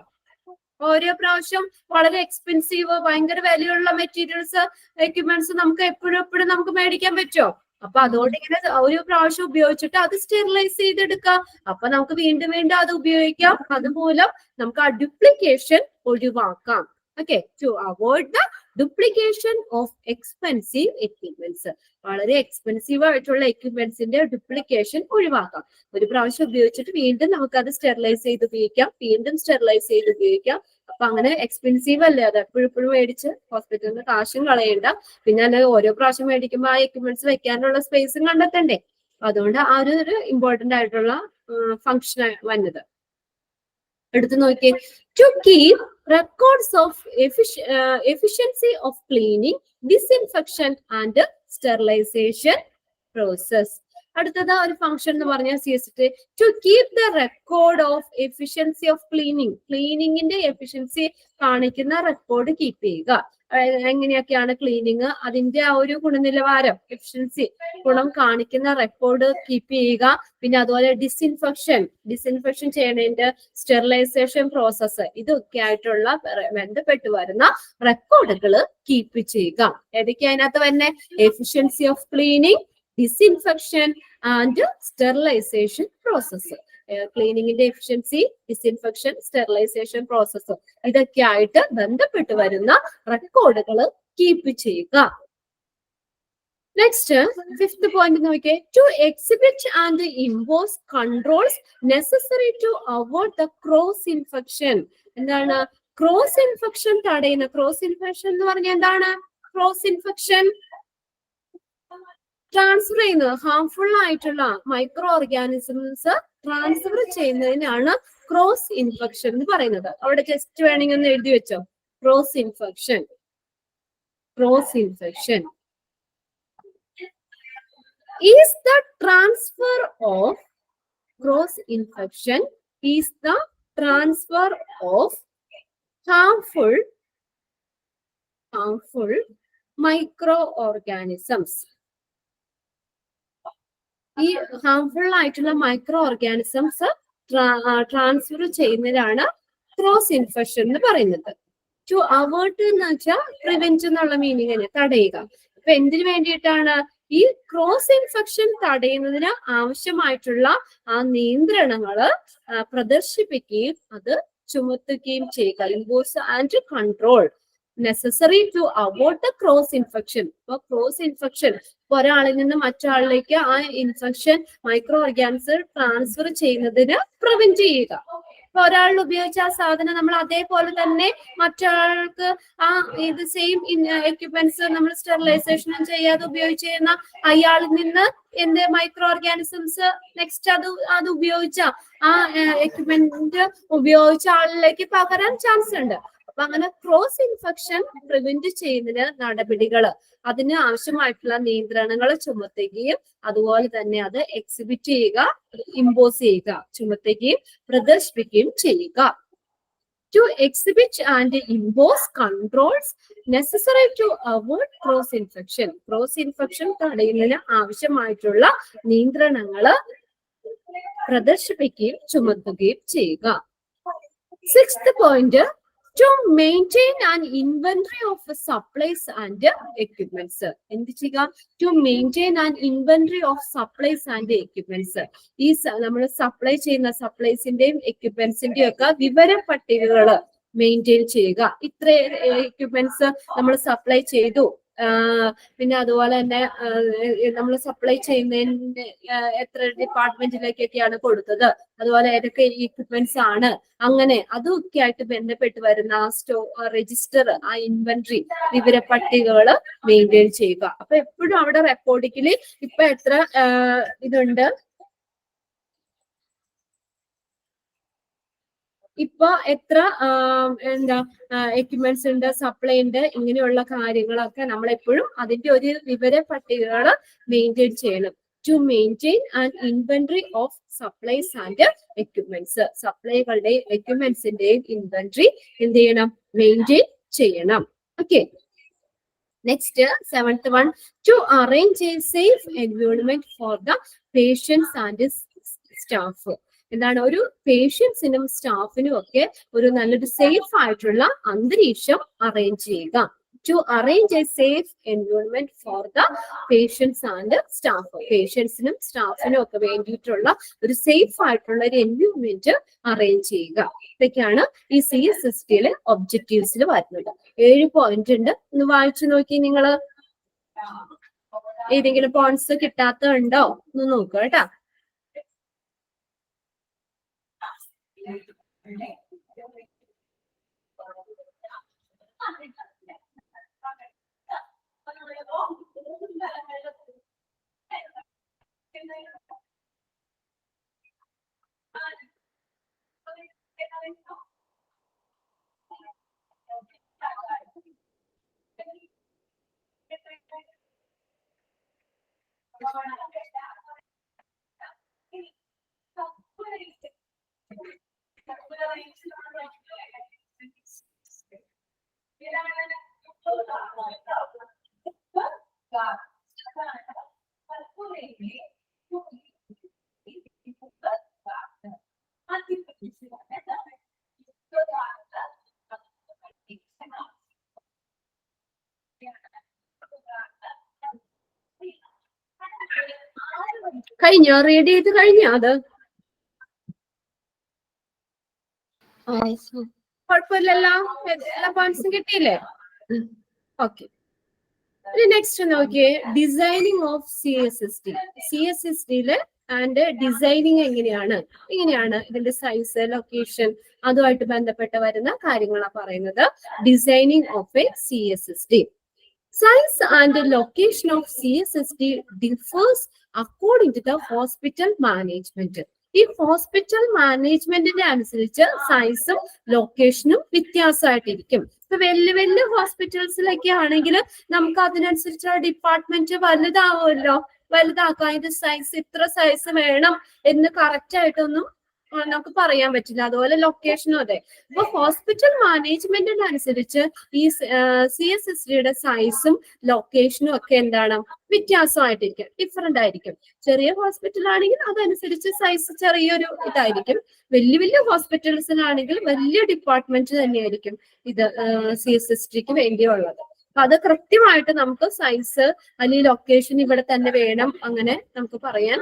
ഓരോ പ്രാവശ്യം വളരെ എക്സ്പെൻസീവ്, ഭയങ്കര വിലയുള്ള മെറ്റീരിയൽസ്, എക്യുപ്മെന്റ്സ് നമുക്ക് എപ്പോഴും നമുക്ക് മേടിക്കാൻ പറ്റുമോ? അപ്പൊ അതുകൊണ്ട് ഇങ്ങനെ ഒരു പ്രാവശ്യം ഉപയോഗിച്ചിട്ട് അത് സ്റ്റെറിലൈസ് ചെയ്തെടുക്കാം. അപ്പൊ നമുക്ക് വീണ്ടും അത് ഉപയോഗിക്കാം. അതുമൂലം നമുക്ക് ആ ഡ്യൂപ്ലിക്കേഷൻ ഒഴിവാക്കാം. Okay, to avoid the duplication of expensive equipments. വളരെ എക്സ്പെൻസീവ് ആയിട്ടുള്ള എക്യുപ്മെന്റ്സിന്റെ ഡ്യൂപ്ലിക്കേഷൻ ഒഴിവാക്കാം. ഒരു പ്രാവശ്യം ഉപയോഗിച്ചിട്ട് വീണ്ടും നമുക്ക് അത് സ്റ്റെറിലൈസ് ചെയ്ത് ഉപയോഗിക്കാം, വീണ്ടും സ്റ്റെറിലൈസ് ചെയ്ത് ഉപയോഗിക്കാം. അപ്പൊ അങ്ങനെ എക്സ്പെൻസീവ് അല്ലേ, അത് എപ്പോഴും മേടിച്ച് ഹോസ്പിറ്റലിൽ നിന്ന് കാശും കളയണ്ട. പിന്നെ ഓരോ പ്രാവശ്യം മേടിക്കുമ്പോൾ ആ എക്യുപ്മെന്റ്സ് വെക്കാനുള്ള സ്പേസും കണ്ടെത്തണ്ടേ. അതുകൊണ്ട് ആ ഒരു ഇമ്പോർട്ടന്റ് ആയിട്ടുള്ള ഫംഗ്ഷൻ വന്നത്. എടുത്തു നോക്കിയേ, to keep records of efficiency of cleaning, disinfection and sterilisation process. അടുത്തത് ഒരു ഫംഗ്ഷൻ എന്ന് പറഞ്ഞാൽ CSSD, to keep the record of efficiency of cleaning, ക്ലീനിങ്ങിന്റെ എഫിഷ്യൻസി കാണിക്കുന്ന റെക്കോർഡ് കീപ്പ് ചെയ്യുക. എങ്ങനെയൊക്കെയാണ് ക്ലീനിങ്, അതിന്റെ ആ ഒരു ഗുണനിലവാരം, എഫിഷ്യൻസി, ഗുണം കാണിക്കുന്ന റെക്കോർഡ് കീപ്പ് ചെയ്യുക. പിന്നെ അതുപോലെ ഡിസിൻഫെക്ഷൻ ചെയ്യണതിന്റെ സ്റ്റെറിലൈസേഷൻ പ്രോസസ്സ്, ഇതൊക്കെ ആയിട്ടുള്ള ബന്ധപ്പെട്ട് വരുന്ന റെക്കോർഡുകൾ കീപ്പ് ചെയ്യുക. ഏതൊക്കെ അതിനകത്ത് തന്നെ efficiency of cleaning, disinfection and sterilisation process. ക്ലീനിങ്ങിന്റെ എഫിഷ്യൻസി, ഡിസിൻഫെക്ഷൻ, സ്റ്റെറിലൈസേഷൻ പ്രോസസ്സ്, ഇതൊക്കെ ആയിട്ട് ബന്ധപ്പെട്ട് വരുന്ന റെക്കോർഡുകൾ കീപ്പ് ചെയ്യുക. നെക്സ്റ്റ് 5th പോയിന്റ് നോക്കിയേ. To exhibit and impose controls necessary to avoid the cross infection. എന്താണ് ക്രോസ് ഇൻഫെക്ഷൻ തടയുന്ന? ക്രോസ് ഇൻഫെക്ഷൻ എന്ന് പറഞ്ഞാൽ എന്താണ്? ക്രോസ് ഇൻഫെക്ഷൻ ട്രാൻസ്ഫർ ചെയ്യുന്നത്, ഹാർംഫുൾ ആയിട്ടുള്ള മൈക്രോ ഓർഗാനിസംസ് ട്രാൻസ്ഫർ ചെയ്യുന്നതിനാണ് ക്രോസ് ഇൻഫെക്ഷൻ എന്ന് പറയുന്നത്. അവിടെ ജസ്റ്റ് വേണമെങ്കിൽ ഒന്ന് എഴുതി വെച്ചോ, cross infection. Cross infection is the transfer of cross infection is the transfer of harmful microorganisms. ഈ ഹാർംഫുൾ ആയിട്ടുള്ള മൈക്രോ ഓർഗാനിസംസ് ട്രാൻസ്ഫർ ചെയ്യുന്നതാണ് ക്രോസ് ഇൻഫെക്ഷൻ എന്ന് പറയുന്നത്. ടു അവോയ്ഡ് എന്ന് വെച്ചാൽ പ്രിവെന്റ് എന്നുള്ള മീനിങ്ങിന്, തടയുക. അപ്പൊ എന്തിനു വേണ്ടിയിട്ടാണ്? ഈ ക്രോസ് ഇൻഫെക്ഷൻ തടയുന്നതിന് ആവശ്യമായിട്ടുള്ള ആ നിയന്ത്രണങ്ങള് പ്രദർശിപ്പിക്കുകയും അത് ചുമത്തുകയും ചെയ്യുക. Impose and control necessary to avoid the cross infection. അപ്പൊ ക്രോസ് ഇൻഫെക്ഷൻ ഒരാളിൽ നിന്ന് മറ്റൊരാളിലേക്ക് ആ ഇൻഫെക്ഷൻ മൈക്രോ ഓർഗാനിസം ട്രാൻസ്ഫർ ചെയ്യുന്നതിന് പ്രിവെന്റ് ചെയ്യുക. അപ്പൊ ഒരാളിൽ ഉപയോഗിച്ച ആ സാധനം നമ്മൾ അതേപോലെ തന്നെ മറ്റൊരാൾക്ക് ആ ഇത് സെയിം എക്യുപ്മെന്റ്സ് നമ്മൾ സ്റ്റെറിലൈസേഷനും ചെയ്യാതെ ഉപയോഗിച്ച് ചെയ്യുന്ന അയാളിൽ നിന്ന് എന്ത് മൈക്രോ ഓർഗാനിസംസ് നെക്സ്റ്റ് അത് ഉപയോഗിച്ച ആ എക്യുപ്മെന്റ് ഉപയോഗിച്ച ആളിലേക്ക് പകരാൻ ചാൻസ് ഉണ്ട്. അപ്പൊ അങ്ങനെ ക്രോസ് ഇൻഫെക്ഷൻ പ്രിവെന്റ് ചെയ്യുന്നതിന് നടപടികൾ, അതിന് ആവശ്യമായിട്ടുള്ള നിയന്ത്രണങ്ങൾ ചുമത്തുകയും അതുപോലെ തന്നെ അത് എക്സിബിറ്റ് ചെയ്യുക, ഇമ്പോസ് ചെയ്യുക, ചുമത്തുകയും പ്രദർശിപ്പിക്കുകയും ചെയ്യുക. To exhibit and impose controls necessary to avoid cross infection. Cross infection തടയുന്നതിന് ആവശ്യമായിട്ടുള്ള നിയന്ത്രണങ്ങൾ പ്രദർശിപ്പിക്കുകയും ചുമത്തുകയും ചെയ്യുക. 6th point. To maintain an inventory of supplies and equipments. എന്ത് ചെയ്യുക? To maintain an inventory of supplies and equipments. ഈ നമ്മൾ സപ്ലൈ ചെയ്യുന്ന സപ്ലൈസിന്റെയും എക്യുപ്മെന്റ്സിന്റെയും ഒക്കെ വിവര പട്ടികകൾ മെയിൻറ്റെയിൻ ചെയ്യുക. ഇത്ര എക്യുപ്മെന്റ്സ് നമ്മൾ സപ്ലൈ ചെയ്തു, പിന്നെ അതുപോലെ തന്നെ നമ്മൾ സപ്ലൈ ചെയ്യുന്നതിന് എത്ര ഡിപ്പാർട്ട്മെന്റിലേക്കൊക്കെയാണ് കൊടുത്തത്, അതുപോലെ ഏതൊക്കെ എക്യുപ്മെന്റ്സ് ആണ്, അങ്ങനെ അതൊക്കെ ആയിട്ട് ബന്ധപ്പെട്ട് വരുന്ന ആ രജിസ്റ്റർ, ആ ഇൻവെന്ററി വിവര പട്ടികകൾ മെയിൻറ്റെയിൻ ചെയ്യുക. അപ്പൊ എപ്പോഴും അവിടെ റെക്കോർഡിങ്ങില് ഇപ്പൊ എത്ര ഇതുണ്ട്, ഇപ്പൊ എത്ര എന്താ എക്യുപ്മെന്റ്സ് ഉണ്ട്, സപ്ലൈ ഉണ്ട്, ഇങ്ങനെയുള്ള കാര്യങ്ങളൊക്കെ നമ്മൾ എപ്പോഴും അതിന്റെ ഒരു വിവര പട്ടികകൾ മെയിൻറ്റെയിൻ ചെയ്യണം. To maintain and inventory of supplies and equipments. സപ്ലൈകളുടെയും എക്യുപ്മെന്റ്സിന്റെയും ഇൻവെന്ററി എന്ത് ചെയ്യണം? മെയിൻറ്റെയിൻ ചെയ്യണം. Okay. Next 7th one. To arrange a safe environment for the patients and staff. എന്താണ്? ഒരു പേഷ്യൻസിനും സ്റ്റാഫിനും ഒക്കെ ഒരു നല്ലൊരു സേഫ് ആയിട്ടുള്ള അന്തരീക്ഷം അറേഞ്ച് ചെയ്യുക. To arrange a safe environment for the patients and staff. പേഷ്യൻസിനും സ്റ്റാഫിനും ഒക്കെ വേണ്ടിയിട്ടുള്ള ഒരു സേഫ് ആയിട്ടുള്ള ഒരു എൻവയോൺമെന്റ് അറേഞ്ച് ചെയ്യുക. ഇതൊക്കെയാണ് ഈ CSST ഒബ്ജക്റ്റീവ്സിൽ വരുന്നത്. 7 പോയിന്റ് ഉണ്ട്. ഒന്ന് വായിച്ചു നോക്കി നിങ്ങൾ. ഏതെങ്കിലും പോയിന്റ്സ് കിട്ടാത്തതുണ്ടോ ഒന്ന് നോക്കുക കേട്ടോ. കഴിഞ്ഞോ? റീഡ് ചെയ്ത് കഴിഞ്ഞോ അത്? കുഴപ്പമില്ലല്ലോ, എല്ലാ പോയിന്റ്സും കിട്ടിയില്ലേ? ഓക്കെ. നെക്സ്റ്റ് നോക്കിയേ, ഡിസൈനിങ് ഓഫ് CSSD. CSSDയില് ആൻഡ് ഡിസൈനിങ് എങ്ങനെയാണ് ഇതിന്റെ സൈസ്, ലൊക്കേഷൻ, അതുമായിട്ട് ബന്ധപ്പെട്ട് വരുന്ന കാര്യങ്ങളാണ് പറയുന്നത്. Designing of a CSSD. Size and location of CSSD differs according to the hospital management. ഈ ഹോസ്പിറ്റൽ മാനേജ്മെന്റിന്റെ അനുസരിച്ച് സൈസും ലൊക്കേഷനും വ്യത്യാസമായിട്ടിരിക്കും. ഇപ്പൊ വലിയ ഹോസ്പിറ്റൽസിലൊക്കെ ആണെങ്കിൽ നമുക്ക് അതിനനുസരിച്ചുള്ള ഡിപ്പാർട്ട്മെന്റ് വലുതാവുമല്ലോ, വലുതാക്കാം. അതിന്റെ സൈസ് ഇത്ര സൈസ് വേണം എന്ന് കറക്റ്റ് ആയിട്ടൊന്നും നമുക്ക് പറയാൻ പറ്റില്ല. അതുപോലെ ലൊക്കേഷനും അതെ. അപ്പൊ ഹോസ്പിറ്റൽ മാനേജ്മെന്റിന് അനുസരിച്ച് ഈ CSSDയുടെ സൈസും ലൊക്കേഷനും ഒക്കെ എന്താണ്, വ്യത്യാസമായിട്ടിരിക്കും, ഡിഫറെന്റ് ആയിരിക്കും. ചെറിയ ഹോസ്പിറ്റൽ ആണെങ്കിൽ അതനുസരിച്ച് സൈസ് ചെറിയൊരു ഇതായിരിക്കും. വലിയ ഹോസ്പിറ്റൽസിലാണെങ്കിൽ വലിയ ഡിപ്പാർട്ട്മെന്റ് തന്നെയായിരിക്കും ഇത് CSSDക്ക് വേണ്ടിയുള്ളത്. അപ്പൊ അത് കൃത്യമായിട്ട് നമുക്ക് സൈസ് അല്ലെങ്കിൽ ലൊക്കേഷൻ ഇവിടെ തന്നെ വേണം അങ്ങനെ നമുക്ക് പറയാൻ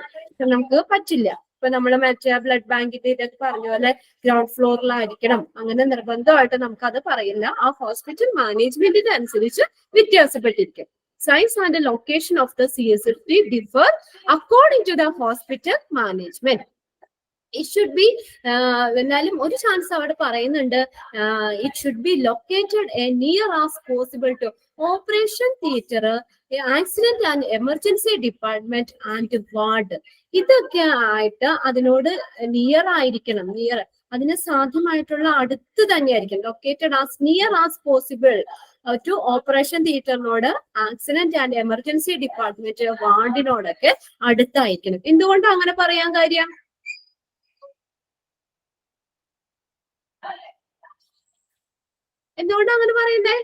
നമുക്ക് പറ്റില്ല. ഇപ്പൊ നമ്മൾ മറ്റേ ബ്ലഡ് ബാങ്കിന്റെ ഇതൊക്കെ പറഞ്ഞ പോലെ ഗ്രൗണ്ട് ഫ്ലോറിലായിരിക്കണം അങ്ങനെ നിർബന്ധമായിട്ട് നമുക്ക് അത് പറയില്ല. ആ ഹോസ്പിറ്റൽ മാനേജ്മെന്റിന് അനുസരിച്ച് വ്യത്യാസപ്പെട്ടിരിക്കും. Size and location of the CSSD differ according to the hospital management. It should be എന്നാലും ഒരു ചാൻസ് അവിടെ പറയുന്നുണ്ട്, it should be located as near as possible to operation theatre, accident and emergency department and ward. ഇതൊക്കെ ആയിട്ട് അതിനോട് near ആയിരിക്കണം, അതിന് സാധ്യമായിട്ടുള്ള അടുത്ത് തന്നെയായിരിക്കും. Located as near as possible to operation തിയേറ്ററിനോട്, ആക്സിഡന്റ് ആൻഡ് എമർജൻസി ഡിപ്പാർട്ട്മെന്റ്, വാർഡിനോടൊക്കെ അടുത്തായിരിക്കണം. എന്തുകൊണ്ടാണ് അങ്ങനെ പറയാൻ കാര്യം? എന്തുകൊണ്ടാണ് അങ്ങനെ പറയുന്നേ?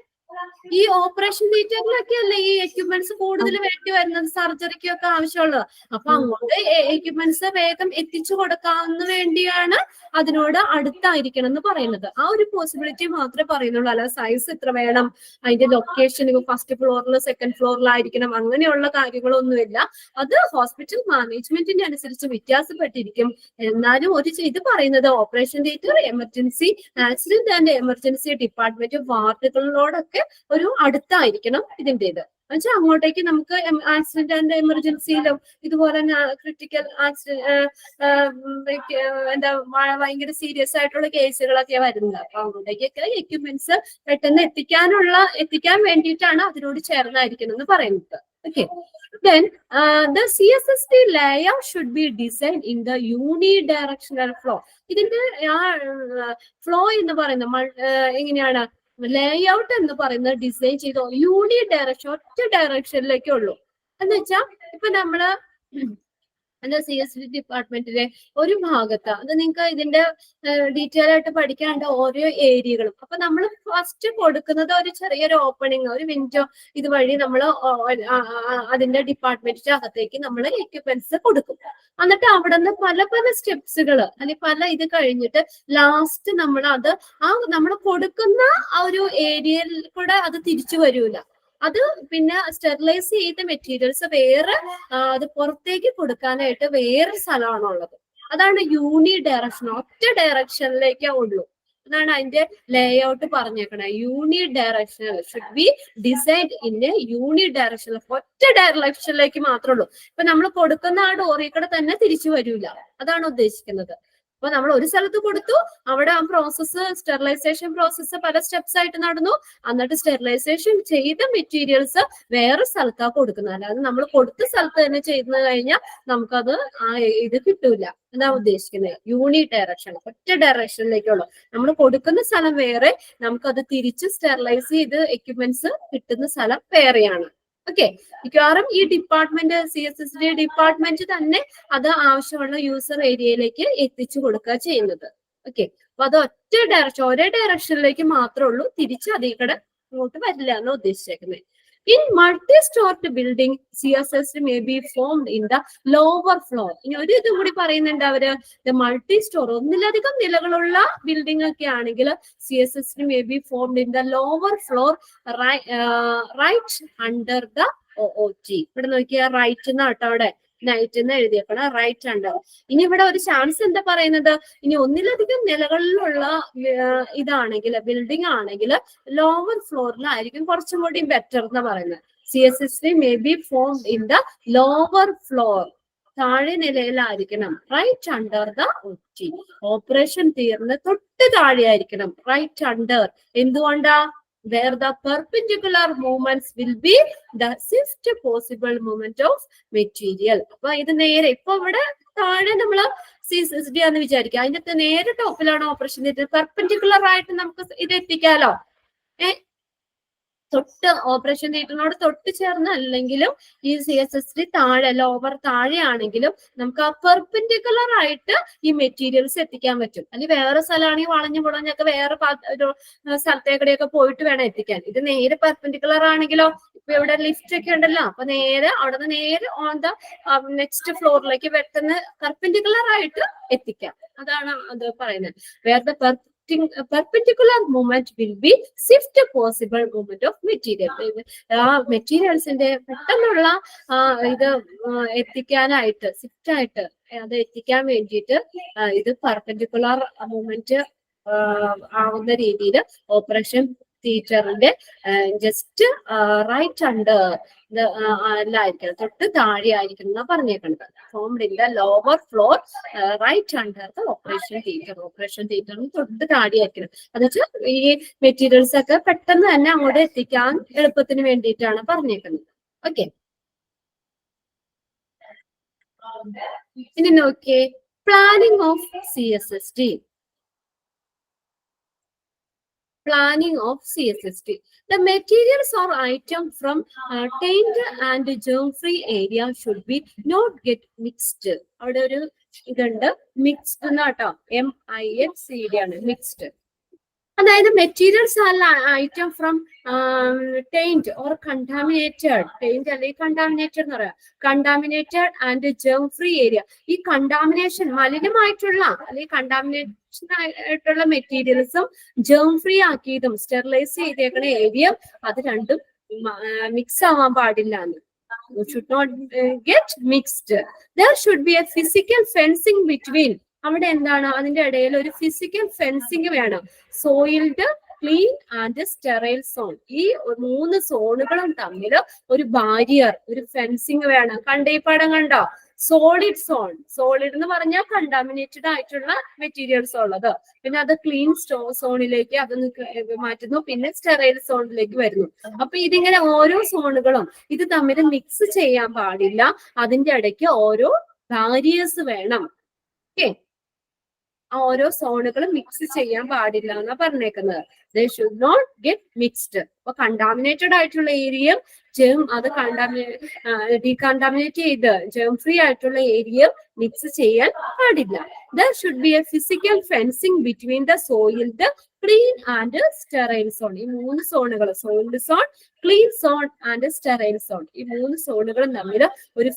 ഈ ഓപ്പറേഷൻ തിയേറ്ററിലൊക്കെ അല്ലേ ഈ എക്യുപ്മെന്റ്സ് കൂടുതൽ വേണ്ടി വരുന്നത്, സർജറിക്കൊക്കെ ആവശ്യമുള്ളത്. അപ്പൊ അങ്ങോട്ട് എക്യുപ്മെന്റ്സ് വേഗം എത്തിച്ചു കൊടുക്കാവുന്ന വേണ്ടിയാണ് അതിനോട് അടുത്തായിരിക്കണം എന്ന് പറയുന്നത്. ആ ഒരു പോസിബിലിറ്റി മാത്രമേ പറയുന്നുള്ളൂ. അല്ല സൈസ് ഇത്ര വേണം, അതിന്റെ ലൊക്കേഷൻ ഫസ്റ്റ് ഫ്ലോറിൽ സെക്കൻഡ് ഫ്ലോറിലായിരിക്കണം, അങ്ങനെയുള്ള കാര്യങ്ങളൊന്നുമില്ല. അത് ഹോസ്പിറ്റൽ മാനേജ്മെന്റിന്റെ അനുസരിച്ച് വ്യത്യാസപ്പെട്ടിരിക്കും. എന്നാലും ഇത് പറയുന്നത് operation theatre, emergency, accident and emergency department, വാർഡുകളിലോടൊക്കെ ഒരു അടുത്തായിരിക്കണം ഇതിൻ്റെത്. എന്നുവെച്ചാൽ അങ്ങോട്ടേക്ക് നമുക്ക് ആക്സിഡന്റ് ആൻഡ് എമർജൻസിയിലും ഇതുപോലെ ക്രിട്ടിക്കൽ എന്താ ഭയങ്കര സീരിയസ് ആയിട്ടുള്ള കേസുകളൊക്കെ വരുന്നത്. അപ്പൊ അങ്ങോട്ടേക്കൊക്കെ എക്യുപ്മെന്റ്സ് പെട്ടെന്ന് എത്തിക്കാൻ വേണ്ടിയിട്ടാണ് അതിനോട് ചേർന്നായിരിക്കണം എന്ന് പറയുന്നത്. Okay. Then the CSSD layout should be designed in the unidirectional flow. ഇതിന്റെ ഫ്ലോ എന്ന് പറയുന്നത് എങ്ങനെയാണ്? ലേഔട്ട് എന്ന് പറയുന്നത് ഡിസൈൻ ചെയ്ത് യൂണി ഡയറക്ഷൻ, ഒറ്റ ഡയറക്ഷനിലേക്കേ ഉള്ളൂ. എന്ന് വെച്ചാൽ ഇപ്പൊ നമ്മള് CSD ഡിപ്പാർട്ട്മെന്റിലെ ഒരു ഭാഗത്ത് അത് നിങ്ങൾക്ക് ഇതിന്റെ ഡീറ്റെയിൽ ആയിട്ട് പഠിക്കാണ്ട് ഓരോ ഏരിയകളും. അപ്പൊ നമ്മൾ ഫസ്റ്റ് കൊടുക്കുന്നത് ഒരു ചെറിയൊരു ഓപ്പണിങ്, ഒരു വിൻഡോ, ഇതുവഴി നമ്മൾ അതിന്റെ ഡിപ്പാർട്ട്മെന്റിന്റെ അകത്തേക്ക് നമ്മൾ എക്യുപ്മെന്റ്സ് കൊടുക്കും. എന്നിട്ട് അവിടെ നിന്ന് പല സ്റ്റെപ്സുകൾ അല്ലെങ്കിൽ പല ഇത് കഴിഞ്ഞിട്ട് ലാസ്റ്റ് നമ്മൾ നമ്മൾ കൊടുക്കുന്ന ആ ഒരു ഏരിയയിൽ കൂടെ അത് തിരിച്ചു വരൂല. അത് പിന്നെ സ്റ്റെറിലൈസ് ചെയ്ത മെറ്റീരിയൽസ് വേറെ അത് പുറത്തേക്ക് കൊടുക്കാനായിട്ട് വേറെ സ്ഥലമാണുള്ളത്. അതാണ് യൂണി ഡയറക്ഷൻ, ഒറ്റ ഡയറക്ഷനിലേക്കേ ഉള്ളൂ. അതാണ് അതിന്റെ ലേഔട്ട് പറഞ്ഞേക്കണേ. Unidirectional should be designed in a unidirectional, ഒറ്റ ഡയറക്ഷനിലേക്ക് മാത്രമേ ഉള്ളൂ. ഇപ്പൊ നമ്മൾ കൊടുക്കുന്ന ആ ഡോറിൽ കൂടെ തന്നെ തിരിച്ചു വരൂല, അതാണ് ഉദ്ദേശിക്കുന്നത്. അപ്പൊ നമ്മൾ ഒരു സ്ഥലത്ത് കൊടുത്തു, അവിടെ ആ പ്രോസസ്സ്, സ്റ്റെറിലൈസേഷൻ പ്രോസസ്സ് പല സ്റ്റെപ്സ് ആയിട്ട് നടന്നു. എന്നിട്ട് സ്റ്റെറിലൈസേഷൻ ചെയ്ത മെറ്റീരിയൽസ് വേറെ സ്ഥലത്താണ് കൊടുക്കുന്നത്. അല്ലാതെ നമ്മൾ കൊടുത്ത സ്ഥലത്ത് തന്നെ ചെയ്തു കഴിഞ്ഞാൽ നമുക്കത് ഇത് കിട്ടൂല. എന്താ ഉദ്ദേശിക്കുന്നത്? യൂണി ഡയറക്ഷൻ, ഒറ്റ ഡയറക്ഷനിലേക്കുള്ളൂ. നമ്മൾ കൊടുക്കുന്ന സ്ഥലം വേറെ, നമുക്കത് തിരിച്ച് സ്റ്റെറിലൈസ് ചെയ്ത് എക്യുപ്മെന്റ്സ് കിട്ടുന്ന സ്ഥലം വേറെയാണ്. ഓക്കെ. മിക്കവാറും ഈ ഡിപ്പാർട്ട്മെന്റ്, CSSD ഡിപ്പാർട്ട്മെന്റ് തന്നെ അത് ആവശ്യമുള്ള യൂസർ ഏരിയയിലേക്ക് എത്തിച്ചു കൊടുക്കുക ചെയ്യുന്നത്. ഓക്കെ. അപ്പൊ അത് ഒറ്റ ഡയറക്ഷൻ, ഒരേ ഡയറക്ഷനിലേക്ക് മാത്രമേ ഉള്ളൂ, തിരിച്ച് അതിൽ കൂടെ ഇങ്ങോട്ട് വരില്ല എന്ന് ഉദ്ദേശിച്ചേക്കുന്നത്. In multi-stored building, CSS may be formed in the lower floor. ഇനി ഒരു ഇതും കൂടി പറയുന്നുണ്ട് അവര്, multi-store ഒന്നിലധികം നിലകളുള്ള ബിൽഡിംഗ് ഒക്കെ ആണെങ്കിൽ CSS may be formed in the lower floor right under the OOT. ഇവിടെ നോക്കിയാൽ റൈറ്റ് എന്നാട്ടോ അവിടെ നൈറ്റ് എന്ന് എഴുതിയേക്കണം, റൈറ്റ് അണ്ടർ. ഇനി ഇവിടെ ഒരു ചാൻസ് എന്താ പറയുന്നത്, ഇനി ഒന്നിലധികം നിലകളിലുള്ള ഇതാണെങ്കിൽ ബിൽഡിംഗ് ആണെങ്കിൽ ലോവർ ഫ്ലോറിലായിരിക്കും കുറച്ചും കൂടി ബെറ്റർ എന്ന് പറയുന്നത്. CSS may be formed in the lower floor, താഴെ നിലയിലായിരിക്കണം, right under the OT. Operation തീർന്ന് തൊട്ട് താഴെ ആയിരിക്കണം, റൈറ്റ് അണ്ടർ. എന്തുകൊണ്ടാ? where the perpendicular movements will be the swift possible movement of material. അപ്പൊ ഇത് നേരെ ഇപ്പൊ ഇവിടെ താഴെ നമ്മള് CSSD ആണെന്ന് വിചാരിക്കുക, അതിന്റെ നേരെ ടോപ്പിലാണ് ഓപ്പറേഷൻ ചെയ്തത്, പെർപെൻഡിക്കുലർ ആയിട്ട് നമുക്ക് ഇത് എത്തിക്കാലോ. തൊട്ട് ഓപ്പറേഷൻ തിയേറ്ററിനോട് തൊട്ട് ചേർന്ന് അല്ലെങ്കിലും ഈ CSSD താഴെ ലോവർ താഴെ ആണെങ്കിലും നമുക്ക് ആ പെർപെൻഡിക്കുലർ ആയിട്ട് ഈ മെറ്റീരിയൽസ് എത്തിക്കാൻ പറ്റും. അല്ലെങ്കിൽ വേറെ സ്ഥലമാണെങ്കിൽ വളഞ്ഞു പൊളഞ്ഞൊക്കെ വേറെ ഒരു സ്ഥലത്തേക്കൂടെയൊക്കെ പോയിട്ട് വേണം എത്തിക്കാൻ. ഇത് നേരെ പെർപെൻഡിക്കുലർ ആണെങ്കിലോ, ഇപ്പൊ ഇവിടെ ലിഫ്റ്റ് ഒക്കെ ഉണ്ടല്ലോ, അപ്പൊ നേരെ അവിടെ നിന്ന് നേരെ ഓൺ ദ നെക്സ്റ്റ് ഫ്ലോറിലേക്ക് പെട്ടെന്ന് പെർപെൻഡിക്കുലർ ആയിട്ട് എത്തിക്കാം. അതാണ് അത് പറയുന്നത്. Where the perpendicular movement will be swift possible movement of material. ആ മെറ്റീരിയൽസിന്റെ പെട്ടെന്നുള്ള ഇത് എത്തിക്കാനായിട്ട് സ്വിഫ്റ്റ് ആയിട്ട് അത് എത്തിക്കാൻ വേണ്ടിയിട്ട് ഇത് പെർപെൻഡിക്കുലർ മൂവ്മെന്റ് ആവുന്ന രീതിയിൽ ഓപ്പറേഷൻ തിയേറ്ററിന്റെ ജസ്റ്റ് റൈറ്റ് അണ്ടർ ായിരിക്കണം, തൊട്ട് താഴെ ആയിരിക്കണം എന്നാ പറഞ്ഞേക്കണത്. Formed in the lower floor right under the operation theatre. Operation തിയേറ്ററിന് തൊട്ട് താഴെ ആയിരിക്കണം. എന്നുവെച്ചാൽ ഈ മെറ്റീരിയൽസ് ഒക്കെ പെട്ടെന്ന് തന്നെ അങ്ങോട്ട് എത്തിക്കാൻ എളുപ്പത്തിന് വേണ്ടിയിട്ടാണ് പറഞ്ഞേക്കുന്നത്. ഓക്കെ, ഇനി നോക്കിയേ, planning of CSSD. Planning of CSSD. The materials or item from taint and germ-free area should be not get mixed. അവിടെ ഒരു ഇതുണ്ട്, മിക്സ്ഡ് എന്നാട്ടോ, MIXED ആണ്, മിക്സ്ഡ്. അതായത് മെറ്റീരിയൽസ് അല്ല ഐറ്റം ഫ്രം ടൈൻറ്റ് ഓർ കണ്ടാമിനേറ്റഡ്, ടൈൻറ്റ് അല്ലെങ്കിൽ കണ്ടാമിനേറ്റഡ് എന്ന് പറയാം, contaminated and germ free area. ഈ കണ്ടാമിനേഷൻ മലിനമായിട്ടുള്ള അല്ലെങ്കിൽ കണ്ടാമിനേഷൻ ആയിട്ടുള്ള മെറ്റീരിയൽസും ജേം ഫ്രീ ആക്കിയതും സ്റ്റെറിലൈസ് ചെയ്തേക്കണ ഏരിയ, അത് രണ്ടും മിക്സ് ആവാൻ പാടില്ല എന്ന്. should not get mixed. There should be a physical fencing between. അവിടെ എന്താണ്, അതിന്റെ ഇടയിൽ ഒരു ഫിസിക്കൽ ഫെൻസിങ് വേണം. Soiled, clean and sterile zone. ഈ 3 സോണുകളും തമ്മിൽ ഒരു ബാരിയർ, ഒരു ഫെൻസിങ് വേണം. കണ്ട ഈ പടം കണ്ടോ? സോളിഡ് സോൺ, സോളിഡ് എന്ന് പറഞ്ഞാൽ കണ്ടാമിനേറ്റഡ് ആയിട്ടുള്ള മെറ്റീരിയൽസ് ഉള്ളത്, പിന്നെ അത് ക്ലീൻ സോണിലേക്ക് അത് മാറ്റുന്നു, പിന്നെ സ്റ്റെറൈൽ സോണിലേക്ക് വരുന്നു. അപ്പൊ ഇതിങ്ങനെ ഓരോ സോണുകളും ഇത് തമ്മിൽ മിക്സ് ചെയ്യാൻ പാടില്ല, അതിന്റെ ഇടയ്ക്ക് ഓരോ ബാരിയേഴ്സ് വേണം. ഓക്കെ, ഓരോ സോണുകളും മിക്സ് ചെയ്യാൻ പാടില്ല എന്നാ പറഞ്ഞേക്കുന്നത്. They should not get mixed. അപ്പൊ കണ്ടാമിനേറ്റഡ് ആയിട്ടുള്ള ഏരിയ അത് ഡീകണ്ടാമിനേറ്റ് ചെയ്ത് ജേം ഫ്രീ ആയിട്ടുള്ള ഏരിയ മിക്സ് ചെയ്യാൻ പാടില്ല. There should be a physical fencing between the soiled, clean and sterile zone. ഈ 3 സോണുകൾ, soiled zone, clean zone and sterile zone, ഈ 3 സോണുകളും തമ്മിൽ ഒരു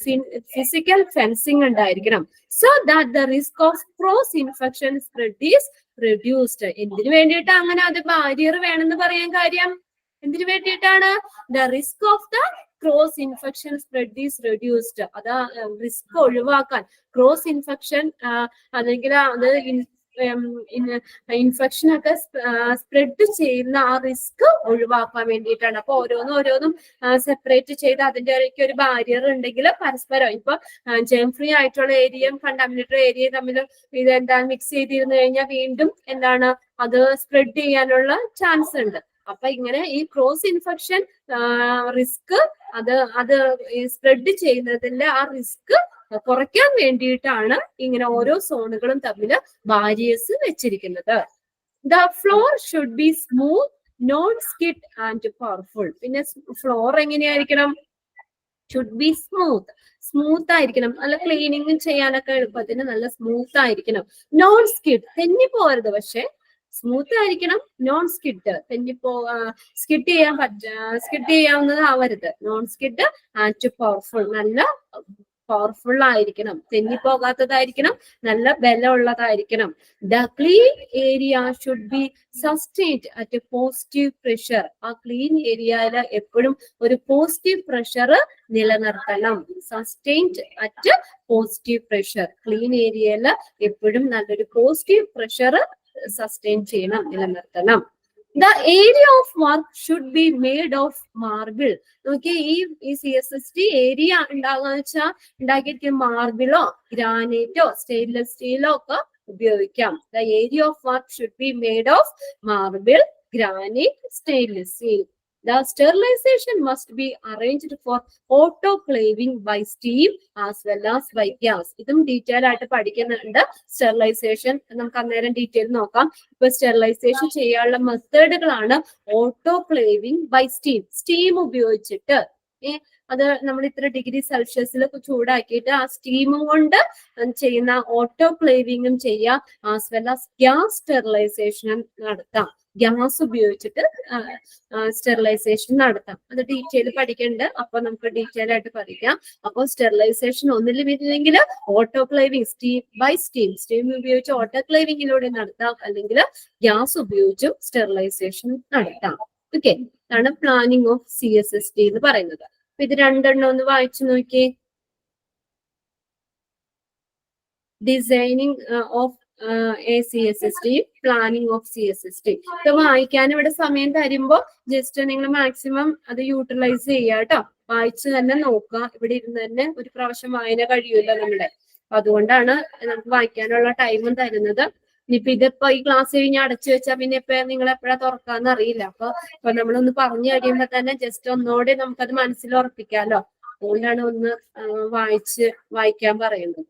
ഫിസിക്കൽ ഫെൻസിങ് ഉണ്ടായിരിക്കണം. So that the risk of cross infection spread is reduced. എന്തിനു വേണ്ടിയിട്ടാ അങ്ങനെ അത് ബാരിയർ വേണമെന്ന് പറയാൻ കാര്യം? എന്തിനു വേണ്ടിയിട്ടാണ്? The risk of the cross infection spread is reduced. അതാ റിസ്ക് ഒഴിവാക്കാൻ, ക്രോസ് ഇൻഫെക്ഷൻ അല്ലെങ്കിൽ അത് ഇൻഫെക്ഷൻ ഒക്കെ സ്പ്രെഡ് ചെയ്യുന്ന ആ റിസ്ക് ഒഴിവാക്കാൻ വേണ്ടിയിട്ടാണ്. അപ്പൊ ഓരോന്നും സെപ്പറേറ്റ് ചെയ്ത് അതിന്റെ ഇടയ്ക്ക് ഒരു ബാരിയർ ഉണ്ടെങ്കിൽ പരസ്പരം ഇപ്പൊ ജേം ഫ്രീ ആയിട്ടുള്ള ഏരിയയും കണ്ടാമിനേറ്റഡ് ഏരിയയും തമ്മിൽ ഇതെന്താണ് മിക്സ് ചെയ്തിരുന്നു കഴിഞ്ഞാൽ വീണ്ടും എന്താണ് അത് സ്പ്രെഡ് ചെയ്യാനുള്ള ചാൻസ് ഉണ്ട്. അപ്പൊ ഇങ്ങനെ ഈ ക്രോസ് ഇൻഫെക്ഷൻ റിസ്ക് അത് സ്പ്രെഡ് ചെയ്യുന്നതിന്റെ ആ റിസ്ക് കുറയ്ക്കാൻ വേണ്ടിയിട്ടാണ് ഇങ്ങനെ ഓരോ സോണുകളും തമ്മിൽ ബാരിയേഴ്സ് വെച്ചിരിക്കുന്നത്. The floor should be smooth, non skid and powerful. പിന്നെ ഫ്ലോർ എങ്ങനെയായിരിക്കണം? ഷുഡ് ബി സ്മൂത്ത് ആയിരിക്കണം, നല്ല ക്ലീനിങ് ചെയ്യാനൊക്കെ എളുപ്പത്തിന് നല്ല സ്മൂത്ത് ആയിരിക്കണം. നോൺ സ്കിഡ്, തെന്നി പോകരുത്, പക്ഷെ സ്മൂത്ത് ആയിരിക്കണം, നോൺ സ്കിഡ്. തെന്നിപ്പോ സ്കിഡ് ചെയ്യാവുന്നത് ആവരുത്. നോൺ സ്കിഡ് ആൻഡ് പവർഫുൾ, നല്ല പവർഫുൾ ആയിരിക്കണം, തെന്നിപ്പോകാത്തതായിരിക്കണം, നല്ല ബലമുള്ളതായിരിക്കണം. The clean area should be sustained at positive pressure. ആ ക്ലീൻ ഏരിയയിൽ എപ്പോഴും ഒരു പോസിറ്റീവ് പ്രഷർ നിലനിർത്തണം. Sustained at positive pressure. Clean ഏരിയയിൽ എപ്പോഴും നല്ലൊരു പോസിറ്റീവ് പ്രഷർ സസ്റ്റെയിൻ ചെയ്യണം, നിലനിർത്തണം. The area of work should be made of marble. നോക്കി, ഈ CSST ഏരിയ ഉണ്ടാകാന്ന് വെച്ചാൽ ഉണ്ടാക്കിയിട്ട് മാർബിളോ ഗ്രാനൈറ്റോ സ്റ്റെയിൻലെസ് സ്റ്റീലോ ഒക്കെ ഉപയോഗിക്കാം. The area of work should be made of marble, granite, stainless steel. The sterilization must be arranged for autoclaving by steam as well as by gas. ഇതും detail ആയിട്ട് പഠിക്കുന്നുണ്ട്. Sterilisation നമുക്ക് അന്നേരം detail നോക്കാം. ഇപ്പൊ സ്റ്റെറിലൈസേഷൻ ചെയ്യാനുള്ള മെത്തേഡുകളാണ് ഓട്ടോക്ലേവിംഗ് ബൈ സ്റ്റീം. സ്റ്റീം ഉപയോഗിച്ചിട്ട് അത് നമ്മൾ ഇത്ര ഡിഗ്രി സെൽഷ്യസിൽ ചൂടാക്കിയിട്ട് ആ സ്റ്റീം കൊണ്ട് ചെയ്യുന്ന ഓട്ടോക്ലേവിംഗും ചെയ്യാം. ആസ് വെൽ ആസ് ഗ്യാസ് സ്റ്റെറിലൈസേഷനും നടത്താം. ഗ്യാസ് ഉപയോഗിച്ചിട്ട് സ്റ്റെറിലൈസേഷൻ നടത്താം. അത് ഡീറ്റെയിൽ പഠിക്കണ്ട്. അപ്പൊ നമുക്ക് ഡീറ്റെയിൽ ആയിട്ട് പഠിക്കാം. അപ്പോൾ സ്റ്റെറിലൈസേഷൻ ഒന്നില്ലെങ്കിൽ ഓട്ടോക്ലേവിംഗ് സ്റ്റീം ഉപയോഗിച്ച് ഓട്ടോക്ലേവിംഗിലൂടെ നടത്താം, അല്ലെങ്കിൽ ഗ്യാസ് ഉപയോഗിച്ചും സ്റ്റെറിലൈസേഷൻ നടത്താം. ഓക്കെ, ഇതാണ് പ്ലാനിങ് ഓഫ് CSST എന്ന് പറയുന്നത്. അപ്പൊ ഇത് രണ്ടെണ്ണം ഒന്ന് വായിച്ചു നോക്കിയേ. Designing of CSST, planning of CSST. ഇത് വായിക്കാൻ ഇവിടെ സമയം തരുമ്പോ ജസ്റ്റ് നിങ്ങൾ മാക്സിമം അത് യൂട്ടിലൈസ് ചെയ്യുക കേട്ടോ. വായിച്ചു തന്നെ നോക്കുക. ഇവിടെ ഇരുന്ന് തന്നെ ഒരു പ്രാവശ്യം വായന കഴിയൂല നമ്മുടെ. അതുകൊണ്ടാണ് നമുക്ക് വായിക്കാനുള്ള ടൈമും തരുന്നത്. ഇതിപ്പോ ഈ ക്ലാസ് കഴിഞ്ഞ് അടച്ചു വെച്ചാൽ പിന്നെ നിങ്ങൾ എപ്പോഴാ തുറക്കാന്ന് അറിയില്ല. അപ്പൊ നമ്മളൊന്ന് പറഞ്ഞു കഴിയുമ്പോ തന്നെ ജസ്റ്റ് ഒന്നുകൂടെ നമുക്കത് മനസ്സിൽ ഉറപ്പിക്കാലോ. അതുകൊണ്ടാണ് ഒന്ന് വായിക്കാൻ പറയുന്നത്.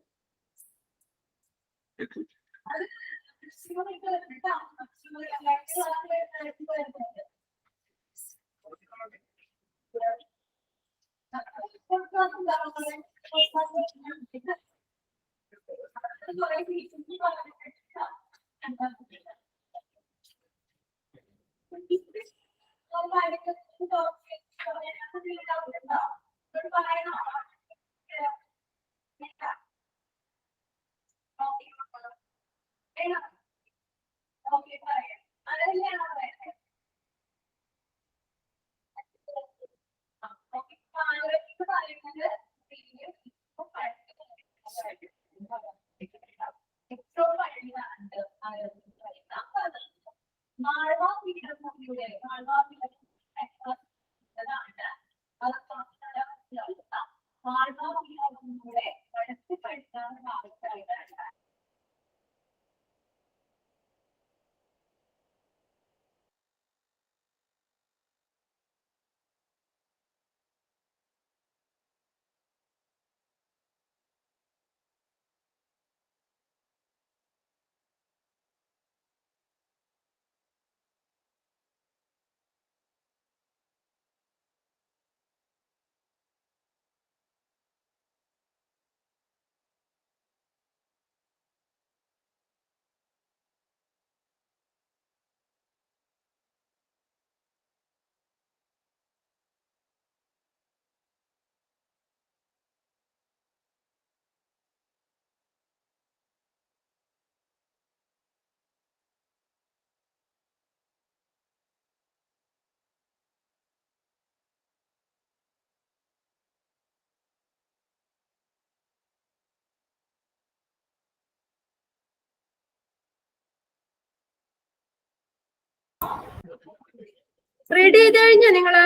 റീഡ് ചെയ്ത് കഴിഞ്ഞോ നിങ്ങള്?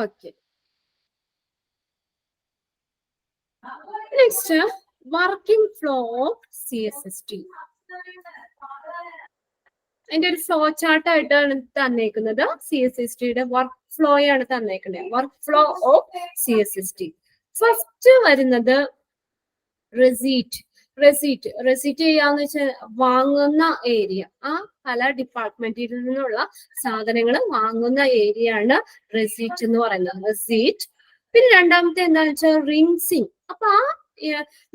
Okay. Next, working flow of CSST. അതിന്റെ ഒരു ഫ്ലോ ചാർട്ട് ആയിട്ടാണ് തന്നേക്കുന്നത്. CSSTയുടെ വർക്ക് ഫ്ലോ ആണ് തന്നേക്കുന്നത്. Work flow of CSST. First വരുന്നത് റെസീറ്റ് ചെയ്യാന്ന് വെച്ചാൽ വാങ്ങുന്ന ഏരിയ. ആ പല ഡിപ്പാർട്ട്മെന്റിൽ നിന്നുള്ള സാധനങ്ങൾ വാങ്ങുന്ന ഏരിയ ആണ് റെസീറ്റ് എന്ന് പറയുന്നത്. റെസീറ്റ്. പിന്നെ രണ്ടാമത്തെ എന്താണെന്ന് വെച്ചാൽ റിൻസിങ്. അപ്പൊ ആ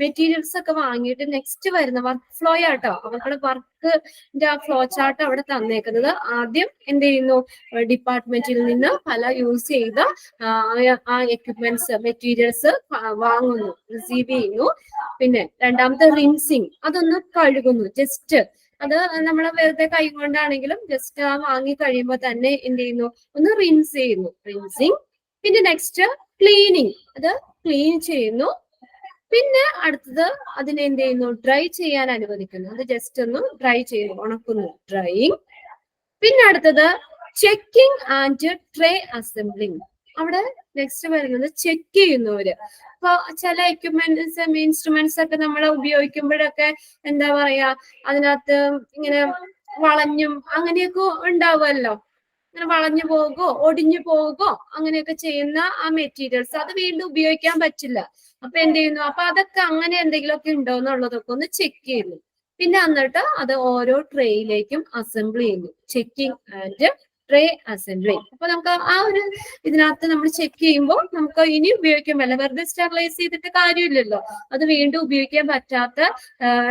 മെറ്റീരിയൽസ് ഒക്കെ വാങ്ങിയിട്ട് നെക്സ്റ്റ് വരുന്ന വർക്ക് ഫ്ലോ ആട്ടോ, അവരുടെ വർക്കിന്റെ ആ ഫ്ലോ ചാർട്ട് അവിടെ തന്നേക്കുന്നത്. ആദ്യം എന്ത് ചെയ്യുന്നു, ഡിപ്പാർട്ട്മെന്റിൽ നിന്ന് പല യൂസ് ചെയ്ത ആ എക്യുപ്മെന്റ്സ് മെറ്റീരിയൽസ് വാങ്ങുന്നു, റിസീവ് ചെയ്യുന്നു. പിന്നെ രണ്ടാമത്തെ റിൻസിങ്, അതൊന്ന് കഴുകുന്നു. ജസ്റ്റ് അത് നമ്മളെ വെറുതെ കൈ കൊണ്ടാണെങ്കിലും ജസ്റ്റ് ആ വാങ്ങി കഴിയുമ്പോൾ തന്നെ എന്ത് ചെയ്യുന്നു, ഒന്ന് റിൻസ് ചെയ്യുന്നു, റിൻസിങ്. പിന്നെ നെക്സ്റ്റ് ക്ലീനിങ്, അത് ക്ലീൻ ചെയ്യുന്നു. പിന്നെ അടുത്തത് അതിനെ എന്ത് ചെയ്യുന്നു, ഡ്രൈ ചെയ്യാൻ അനുവദിക്കുന്നു. അത് ജസ്റ്റ് ഒന്ന് ഡ്രൈ ചെയ്യുന്നു, ഉണക്കുന്നു, ഡ്രൈയിങ്. പിന്നെ അടുത്തത് ചെക്കിംഗ് ആൻഡ് ട്രേ അസംബ്ലിങ്. അവിടെ നെക്സ്റ്റ് വരുന്നത് ചെക്ക് ചെയ്യുന്നവര്. അപ്പൊ ചില എക്യുപ്മെന്റ്സ് ഇൻസ്ട്രുമെന്റ്സ് ഒക്കെ നമ്മൾ ഉപയോഗിക്കുമ്പോഴൊക്കെ എന്താ പറയാ, അതിനകത്ത് ഇങ്ങനെ വളഞ്ഞും അങ്ങനെയൊക്കെ ഉണ്ടാവുമല്ലോ, ഇങ്ങനെ വളഞ്ഞു പോകുകയോ ഒടിഞ്ഞു പോകുകയോ അങ്ങനെയൊക്കെ ചെയ്യുന്ന ആ മെറ്റീരിയൽസ് അത് വീണ്ടും ഉപയോഗിക്കാൻ പറ്റില്ല. അപ്പൊ എന്ത് ചെയ്യുന്നു, അപ്പൊ അതൊക്കെ അങ്ങനെ എന്തെങ്കിലുമൊക്കെ ഉണ്ടോ എന്നുള്ളതൊക്കെ ഒന്ന് ചെക്ക് ചെയ്യുന്നു. പിന്നെ എന്നിട്ട് അത് ഓരോ ട്രേയിലേക്കും അസംബിൾ ചെയ്യുന്നു. Checking and tray assembly. അപ്പൊ നമുക്ക് ആ ഒരു ഇതിനകത്ത് നമ്മൾ ചെക്ക് ചെയ്യുമ്പോൾ നമുക്ക് ഇനി ഉപയോഗിക്കാൻ പറ്റില്ല, വെറുതെ സ്റ്റെറിലൈസ് ചെയ്തിട്ട് കാര്യമില്ലല്ലോ. അത് വീണ്ടും ഉപയോഗിക്കാൻ പറ്റാത്ത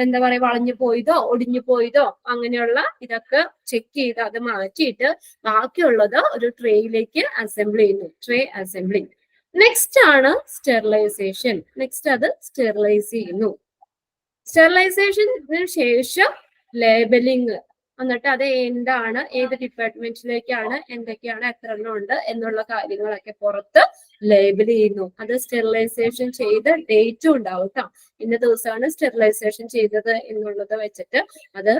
എന്താ പറയാ, വളഞ്ഞു പോയതോ ഒടിഞ്ഞു പോയതോ അങ്ങനെയുള്ള ഇതൊക്കെ ചെക്ക് ചെയ്ത് അത് മാറ്റിയിട്ട് ബാക്കിയുള്ളത് ഒരു ട്രേയിലേക്ക് അസംബിൾ ചെയ്യുന്നു, ട്രേ അസംബ്ലി. നെക്സ്റ്റ് ആണ് സ്റ്റെറിലൈസേഷൻ. നെക്സ്റ്റ് അത് സ്റ്റെറിലൈസ് ചെയ്യുന്നു. സ്റ്റെറിലൈസേഷന് ശേഷം ലേബലിംഗ്, എന്നിട്ട് അത് എന്താണ്, ഏത് ഡിപ്പാർട്ട്മെന്റിലേക്കാണ്, എന്തൊക്കെയാണ്, എത്ര എണ്ണം ഉണ്ട് എന്നുള്ള കാര്യങ്ങളൊക്കെ പുറത്ത് ലേബൽ ചെയ്യുന്നു. അത് സ്റ്റെറിലൈസേഷൻ ചെയ്ത ഡേറ്റും ഉണ്ടാവും കേട്ടോ. ഇന്ന ദിവസമാണ് സ്റ്റെറിലൈസേഷൻ ചെയ്തത് എന്നുള്ളത് വെച്ചിട്ട് അത്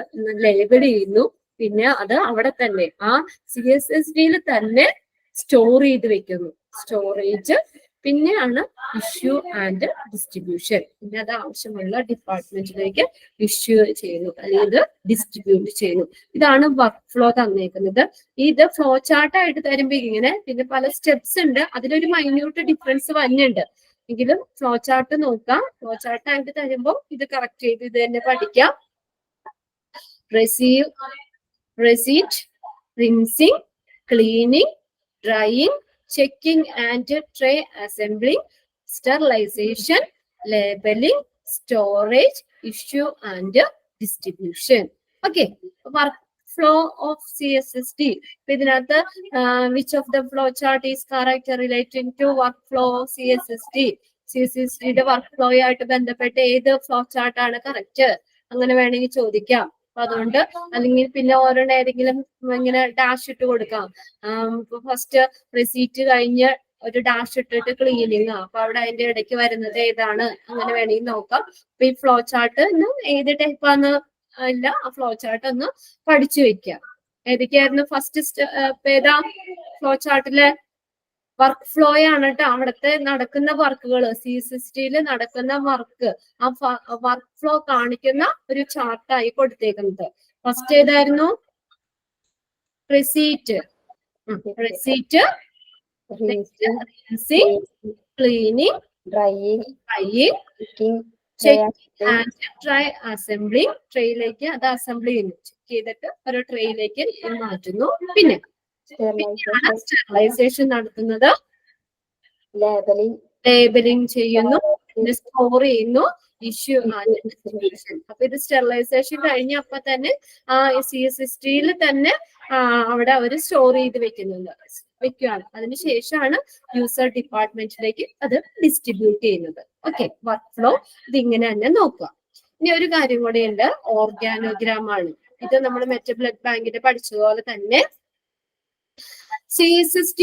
ലേബൽ ചെയ്യുന്നു. പിന്നെ അത് അവിടെ തന്നെ ആ CSSD തന്നെ സ്റ്റോർ ചെയ്ത് വെക്കുന്നു, സ്റ്റോറേജ്. പിന്നെയാണ് ഇഷ്യൂ ആൻഡ് ഡിസ്ട്രിബ്യൂഷൻ. പിന്നെ അത് ആവശ്യമുള്ള ഡിപ്പാർട്ട്മെന്റിലേക്ക് ഇഷ്യൂ ചെയ്യുന്നു അല്ലെങ്കിൽ ഡിസ്ട്രിബ്യൂട്ട് ചെയ്യുന്നു. ഇതാണ് വർക്ക് ഫ്ലോ തന്നേക്കുന്നത്. ഇത് ഫ്ലോ ചാർട്ട് ആയിട്ട് തരുമ്പോ ഇങ്ങനെ, പിന്നെ പല സ്റ്റെപ്സ് ഉണ്ട്, അതിലൊരു മൈന്യൂട്ട് ഡിഫറൻസ് വരുന്നുണ്ട്. എങ്കിലും ഫ്ലോ ചാർട്ട് നോക്കാം. ഫ്ലോ ചാർട്ട് ആയിട്ട് തരുമ്പോൾ ഇത് കറക്റ്റ് ചെയ്ത് ഇത് തന്നെ പഠിക്കാം. Receipt, rinsing, cleaning, drying, checking and tray assembling, sterilisation, labelling, storage, issue and distribution. Okay, work flow of CSSD. ഇതിനകത്ത് which of the flow chart is correct relating to work flow of CSSD. CSSDയുടെ work flow ആയിട്ട് ബന്ധപ്പെട്ട് ഏത് flow chart ആണ് correct, അങ്ങനെ വേണമെങ്കിൽ ചോദിക്കാം. അപ്പൊ അതുകൊണ്ട് അല്ലെങ്കിൽ പിന്നെ ഓരോന്ന് ഏതെങ്കിലും ഇങ്ങനെ ഡാഷ് ഇട്ട് കൊടുക്കാം. ഫസ്റ്റ് റെസീറ്റ് കഴിഞ്ഞ് ഒരു ഡാഷ് ഇട്ടിട്ട് ക്ലീനിങ്, അപ്പൊ അവിടെ അതിന്റെ ഇടയ്ക്ക് വരുന്നത് ഏതാണ്, അങ്ങനെ വേണമെങ്കിൽ നോക്കാം. അപ്പൊ ഈ ഫ്ലോ ചാർട്ട് ഏത് ടൈപ്പാന്ന് ഇല്ല, ആ ഫ്ലോ ചാർട്ട് ഒന്ന് പഠിച്ചു വെക്കാം. ഏതൊക്കെയായിരുന്നു ഫസ്റ്റ് ഏതാ ഫ്ലോ ചാർട്ടിലെ വർക്ക് ഫ്ലോ ആണ് കേട്ടോ. അവിടുത്തെ നടക്കുന്ന വർക്കുകൾ, CSSD നടക്കുന്ന വർക്ക്, ആ വർക്ക് ഫ്ലോ കാണിക്കുന്ന ഒരു ചാർട്ടായി കൊടുത്തേക്കുന്നത്. ഫസ്റ്റ് ഏതായിരുന്നു? Receipt, cleaning, drying, check and tray assembly. ട്രേയിലേക്ക് അത് അസംബിൾ ചെയ്യുന്നു, ചെക്ക് ചെയ്തിട്ട് ഒരു ട്രേയിലേക്ക് മാറ്റുന്നു. പിന്നെ സ്റ്റെറിലൈസേഷൻ നടത്തുന്നത്, ലേബലിംഗ് ചെയ്യുന്നു, സ്റ്റോർ ചെയ്യുന്നു, ഇഷ്യൂ ആൻഡ് ഡിസ്ട്രിബ്യൂഷൻ. അപ്പൊ ഇത് സ്റ്റെറിലൈസേഷൻ കഴിഞ്ഞ അപ്പൊ തന്നെ ആ CSSD തന്നെ അവിടെ അവർ സ്റ്റോർ ചെയ്ത് വെക്കുകയാണ്. അതിനുശേഷമാണ് യൂസർ ഡിപ്പാർട്ട്മെന്റിലേക്ക് അത് ഡിസ്ട്രിബ്യൂട്ട് ചെയ്യുന്നത്. ഓക്കെ, വർക്ക് ഫ്ലോ ഇതിങ്ങനെ തന്നെ നോക്കുക. ഇനി ഒരു കാര്യം കൂടെ ഉണ്ട്, ഓർഗാനോഗ്രാം ആണ്. ഇത് നമ്മൾ മറ്റേ ബ്ലഡ് ബാങ്കിന്റെ പഠിച്ചതുപോലെ തന്നെ CSSD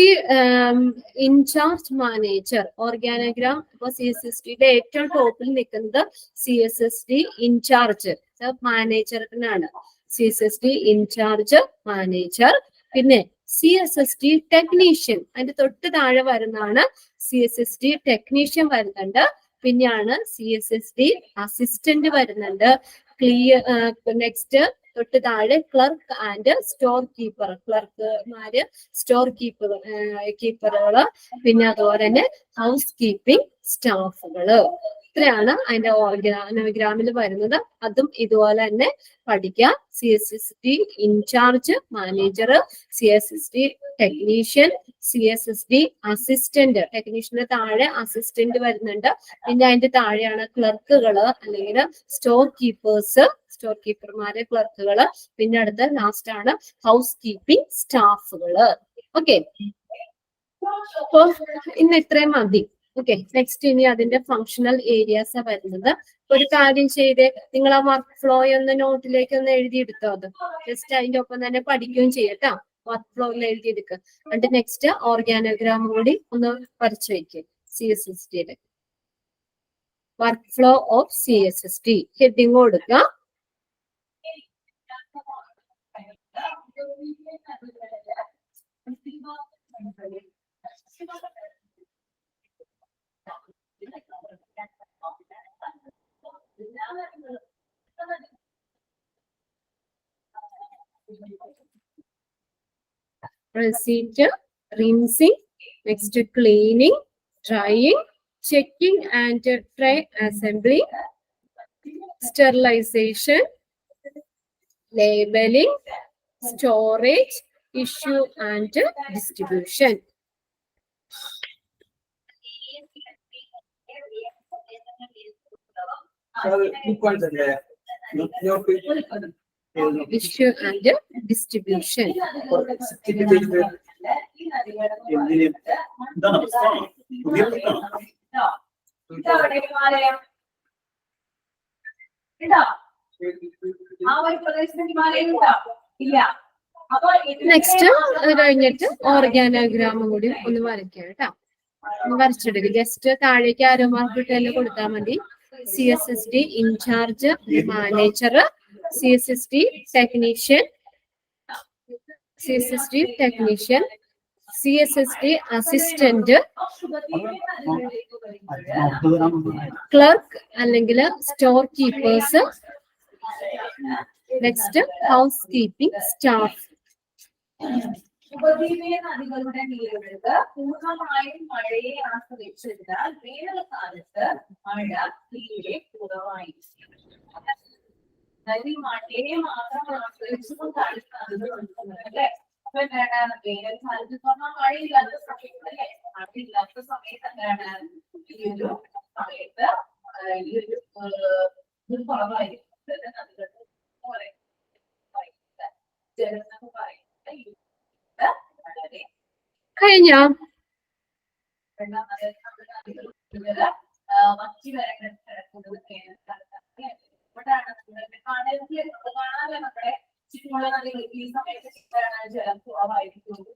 ഇൻചാർജ് മാനേജർ, ഓർഗാനോഗ്രാം. അപ്പൊ CSSDയുടെ ഏറ്റവും ടോപ്പിൽ നിൽക്കുന്നത് CSSD ഇൻചാർജ് മാനേജറിനാണ്. CSSD incharge manager. പിന്നെ CSSD ടെക്നീഷ്യൻ, അതിന്റെ തൊട്ട് താഴെ വരുന്നതാണ് CSSD ടെക്നീഷ്യൻ വരുന്നുണ്ട്. പിന്നെയാണ് CSSD അസിസ്റ്റന്റ് വരുന്നുണ്ട്. നെക്സ്റ്റ് തൊട്ട് താഴെ ക്ലർക്ക് ആൻഡ് സ്റ്റോർ കീപ്പർ, ക്ലർക്ക്മാര്, സ്റ്റോർ കീപ്പറുകള്, പിന്നെ അതുപോലെ തന്നെ ഹൗസ് കീപ്പിംഗ് സ്റ്റാഫുകള്. ഇത്രയാണ് അതിന്റെ ഓർഗാനോഗ്രാമിൽ വരുന്നത്. അതും ഇതുപോലെ തന്നെ പഠിക്കാം. CSSD incharge, manager, CSSD technician, CSSD assistant, ടെക്നീഷ്യന്റെ താഴെ അസിസ്റ്റന്റ് വരുന്നുണ്ട്. പിന്നെ അതിന്റെ താഴെയാണ് ക്ലർക്കുകള് അല്ലെങ്കിൽ സ്റ്റോർ കീപ്പേഴ്സ്, സ്റ്റോർ കീപ്പർമാര്, ക്ലർക്കുകള്. പിന്നെ അടുത്ത ലാസ്റ്റ് ആണ് ഹൗസ് കീപ്പിംഗ് സ്റ്റാഫുകള്. ഓക്കെ, അപ്പൊ ഇന്ന് ഇത്രയും മതി. ഓക്കെ, നെക്സ്റ്റ് ഇനി അതിന്റെ ഫങ്ഷണൽ ഏരിയാസ് വരുന്നത്. ഒരു കാര്യം ചെയ്തേ, നിങ്ങൾ ആ വർക്ക് ഫ്ലോ ഒന്ന് നോട്ടിലേക്ക് ഒന്ന് എഴുതിയെടുത്തോ. അത് ജസ്റ്റ് അതിന്റെ ഒപ്പം തന്നെ പഠിക്കുകയും ചെയ്യട്ടോ. വർക്ക് ഫ്ലോയിൽ എഴുതിയെടുക്കുക. എന്നിട്ട് നെക്സ്റ്റ് ഓർഗാനോഗ്രാം കൂടി ഒന്ന് വരച്ചു വയ്ക്കുക. CSSD work flow of CSSD heading കൊടുക്കുക. Receipt, rinsing, next cleaning, drying, checking and tray assembly, sterilization, labeling, storage, issue and distribution. Issue and distribution. Next അത് കഴിഞ്ഞിട്ട് ഓർഗാനോഗ്രാമും കൂടി ഒന്ന് വരയ്ക്കാം കേട്ടോ. വരച്ചെടുക്കുക. ജസ്റ്റ് താഴേക്ക് ആരോ മാർക്ക് ഇട്ട് തന്നെ കൊടുത്താൽ മതി. CSSD incharge, manager, CSSD technician, CSSD assistant, clerk അല്ലെങ്കിൽ store keepers, next housekeeping staff. ഉപദ്വീപീയ നദികളുടെ നീരൊഴുക്ക് പൂർണ്ണമായും മഴയെ ആശ്രയിച്ചതിനാൽ വേനൽക്കാലത്ത് മഴ തീരെ കുറവായിരിക്കും. അതായത് ഈ മഴയെ മാത്രം ആശ്രയിച്ചുകൊണ്ടാണ് നദികൾ ഒഴുകുന്നത് അല്ലെ. അപ്പൊ എന്താണ് വേനൽക്കാലത്ത് പറഞ്ഞാൽ മഴയില്ലാത്ത സമയത്തല്ലേ. മഴയില്ലാത്ത സമയത്ത് എന്താണ് ഈ ഒരു സമയത്ത് ഈ ഒരു ഇത് കുറവായിരിക്കും. നദികളുടെ ജലം എന്ന് പറയുന്നത് കഴിഞ്ഞോ?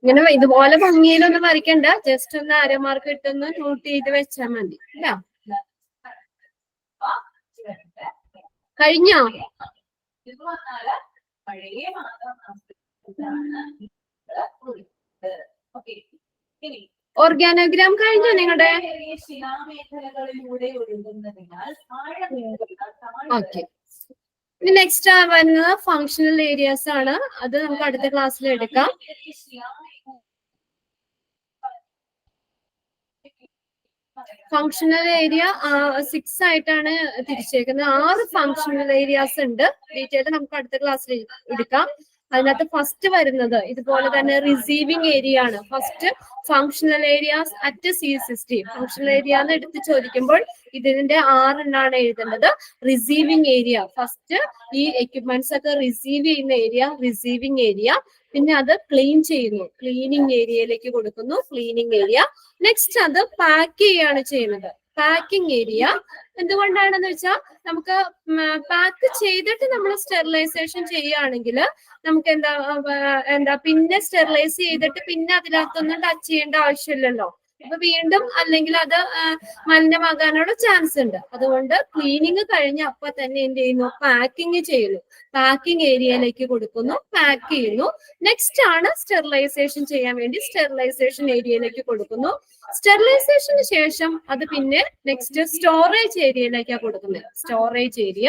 ഇങ്ങനെ ഇതുപോലെ ഭംഗിയിലൊന്നും വരയ്ക്കണ്ട. ജസ്റ്റ് ഒന്ന് അരമാർക്ക് ഇട്ടൊന്ന് നോട്ട് ചെയ്ത് വെച്ചാൽ മതി. കഴിഞ്ഞോ? മഴയെ മാത്രം ഓർഗാനോഗ്രാം കഴിഞ്ഞോ നിങ്ങളുടെ? ശിലാമേഖലകളിലൂടെ ഒഴുകുന്നതിനാൽ ഓക്കെ, ഇനി നെക്സ്റ്റ് വരുന്നത് ഫങ്ഷണൽ ഏരിയാസ് ആണ്. അത് നമുക്ക് അടുത്ത ക്ലാസ്സിൽ എടുക്കാം. ഫങ്ഷണൽ ഏരിയ 6 ആയിട്ടാണ് തിരിച്ചേക്കുന്നത്. 6 ഫങ്ഷണൽ ഏരിയാസ് ഉണ്ട്. ഡീറ്റെയിൽ നമുക്ക് അടുത്ത ക്ലാസ്സിൽ എടുക്കാം. അതിനകത്ത് ഫസ്റ്റ് വരുന്നത് ഇതുപോലെ തന്നെ റിസീവിംഗ് ഏരിയ ആണ്. First functional areas at CSSD. Functional area എന്ന് എടുത്ത് ചോദിക്കുമ്പോൾ ഇതിന്റെ 6 എണ്ണാണ് എഴുതേണ്ടത്. റിസീവിംഗ് ഏരിയ ഫസ്റ്റ്, ഈ എക്യുപ്മെന്റ്സ് ഒക്കെ റിസീവ് ചെയ്യുന്ന ഏരിയ റിസീവിംഗ് ഏരിയ. പിന്നെ അത് ക്ലീൻ ചെയ്യുന്നു, ക്ലീനിങ് ഏരിയയിലേക്ക് കൊടുക്കുന്നു, ക്ലീനിങ് ഏരിയ. നെക്സ്റ്റ് അത് പാക്ക് ചെയ്യാണ് ചെയ്യുന്നത്, പാക്കിംഗ് ഏരിയ. എന്തുകൊണ്ടാണെന്ന് വെച്ചാൽ നമുക്ക് പാക്ക് ചെയ്തിട്ട് നമ്മൾ സ്റ്റെറിലൈസേഷൻ ചെയ്യുകയാണെങ്കിൽ നമുക്ക് എന്താ പിന്നെ സ്റ്റെറിലൈസ് ചെയ്തിട്ട് പിന്നെ അതിനകത്തൊന്നും ടച്ച് ചെയ്യേണ്ട ആവശ്യമില്ലല്ലോ. അപ്പൊ വീണ്ടും അല്ലെങ്കിൽ അത് മലിനമാകാനുള്ള ചാൻസ് ഉണ്ട്. അതുകൊണ്ട് ക്ലീനിങ് കഴിഞ്ഞ് അപ്പൊ തന്നെ എന്ത് ചെയ്യുന്നു, പാക്കിംഗ് ചെയ്യുന്നു. പാക്കിംഗ് ഏരിയയിലേക്ക് കൊടുക്കുന്നു, പാക്ക് ചെയ്യുന്നു. നെക്സ്റ്റ് ആണ് സ്റ്റെറിലൈസേഷൻ ചെയ്യാൻ വേണ്ടി സ്റ്റെറിലൈസേഷൻ ഏരിയയിലേക്ക് കൊടുക്കുന്നു. സ്റ്റെറിലൈസേഷന് ശേഷം അത് പിന്നെ നെക്സ്റ്റ് സ്റ്റോറേജ് ഏരിയയിലേക്കാണ് കൊടുക്കുന്നത്. Storage area.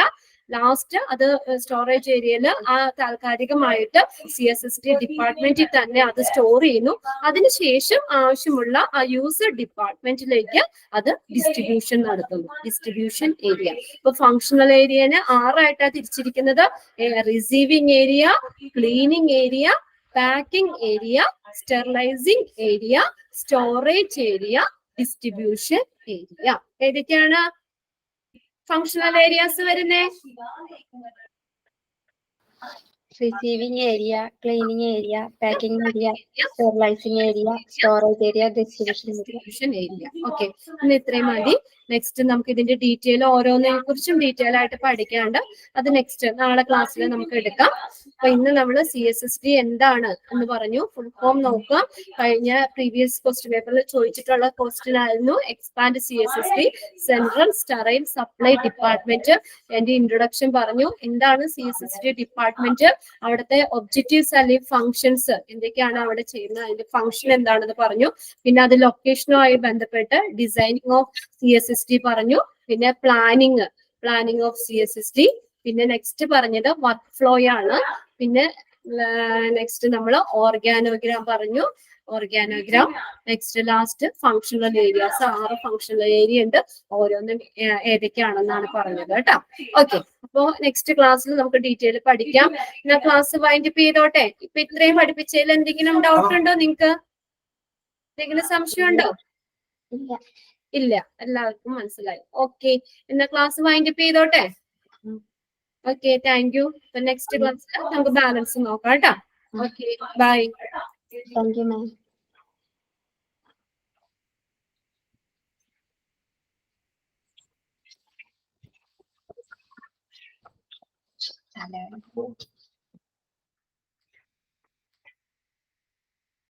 ലാസ്റ്റ് അത് സ്റ്റോറേജ് ഏരിയയിൽ ആ താൽക്കാലികമായിട്ട് CSST ഡിപ്പാർട്ട്മെന്റിൽ തന്നെ അത് സ്റ്റോർ ചെയ്യുന്നു. അതിനുശേഷം ആവശ്യമുള്ള ആ യൂസർ ഡിപ്പാർട്ട്മെന്റിലേക്ക് അത് ഡിസ്ട്രിബ്യൂഷൻ നടത്തുന്നു. Distribution area. ഇപ്പൊ ഫങ്ഷണൽ ഏരിയനെ 6ആയിട്ടാണ് തിരിച്ചിരിക്കുന്നത്. Receiving area, cleaning area, packing area, sterilising area, storage area, distribution area. ഏതൊക്കെയാണ് ഫങ്ഷണൽ ഏരിയാസ് വരുന്നേ? Receiving area, cleaning area, packing area, sterilising area, storage area, distribution area. Okay, ഇന്ന് ഇത്രയും മതി. നെക്സ്റ്റ് നമുക്ക് ഇതിന്റെ ഡീറ്റെയിൽ ഓരോന്നിനെ കുറിച്ചും ഡീറ്റെയിൽ ആയിട്ട് പഠിക്കാണ്ട് അത് നെക്സ്റ്റ് നാളെ ക്ലാസ്സിൽ നമുക്ക് എടുക്കാം. അപ്പൊ ഇന്ന് നമ്മൾ CSSD എന്താണ് എന്ന് പറഞ്ഞു. ഫുൾ ഫോം നോക്കുക. കഴിഞ്ഞ പ്രീവിയസ് ക്വസ്റ്റ്യൻ പേപ്പറിൽ ചോദിച്ചിട്ടുള്ള ക്വസ്റ്റ്യൻ ആയിരുന്നു expand CSSD central sterile supply department. എന്റെ ഇൻട്രൊഡക്ഷൻ പറഞ്ഞു. എന്താണ് CSSD ഡിപ്പാർട്ട്മെന്റ്, അവിടുത്തെ ഒബ്ജക്റ്റീവ്സ് അല്ലെങ്കിൽ ഫങ്ഷൻസ് എന്തൊക്കെയാണ് അവിടെ ചെയ്യുന്നത്, അതിന്റെ ഫങ്ഷൻ എന്താണെന്ന് പറഞ്ഞു. പിന്നെ അത് ലൊക്കേഷനുമായി ബന്ധപ്പെട്ട് ഡിസൈനിങ് ഓഫ് CSSD പറഞ്ഞു. പിന്നെ പ്ലാനിങ് ഓഫ് CSSD. പിന്നെ നെക്സ്റ്റ് പറഞ്ഞത് വർക്ക് ഫ്ലോ ആണ്. പിന്നെ നെക്സ്റ്റ് നമ്മൾ ഓർഗാനോഗ്രാം പറഞ്ഞു. Organogram. Next last functional areas. 6 functional area ഉണ്ട്. ഓരോന്നും ഏതൊക്കെയാണെന്നാണ് പറഞ്ഞത് കേട്ടോ. ഓക്കെ, അപ്പോ നെക്സ്റ്റ് ക്ലാസ്സിൽ നമുക്ക് ഡീറ്റെയിൽ പഠിക്കാം. ഞാൻ ക്ലാസ് വൈൻഡ് അപ്പ് ചെയ്തോട്ടെ. ഇപ്പൊ ഇത്രയും പഠിപ്പിച്ചതിൽ എന്തെങ്കിലും ഡൗട്ട് ഉണ്ടോ നിങ്ങൾക്ക്? എന്തെങ്കിലും സംശയം ഉണ്ടോ? ഇല്ല, എല്ലാവർക്കും മനസ്സിലായി. ഓക്കെ, എന്നാ ക്ലാസ് വൈൻഡ് അപ്പ് ചെയ്തോട്ടെ. Okay, thank you. നെക്സ്റ്റ് ക്ലാസ്സിൽ നമുക്ക് ബാലൻസ് നോക്കാം കേട്ടോ. Okay, bye. Thank you ma'am.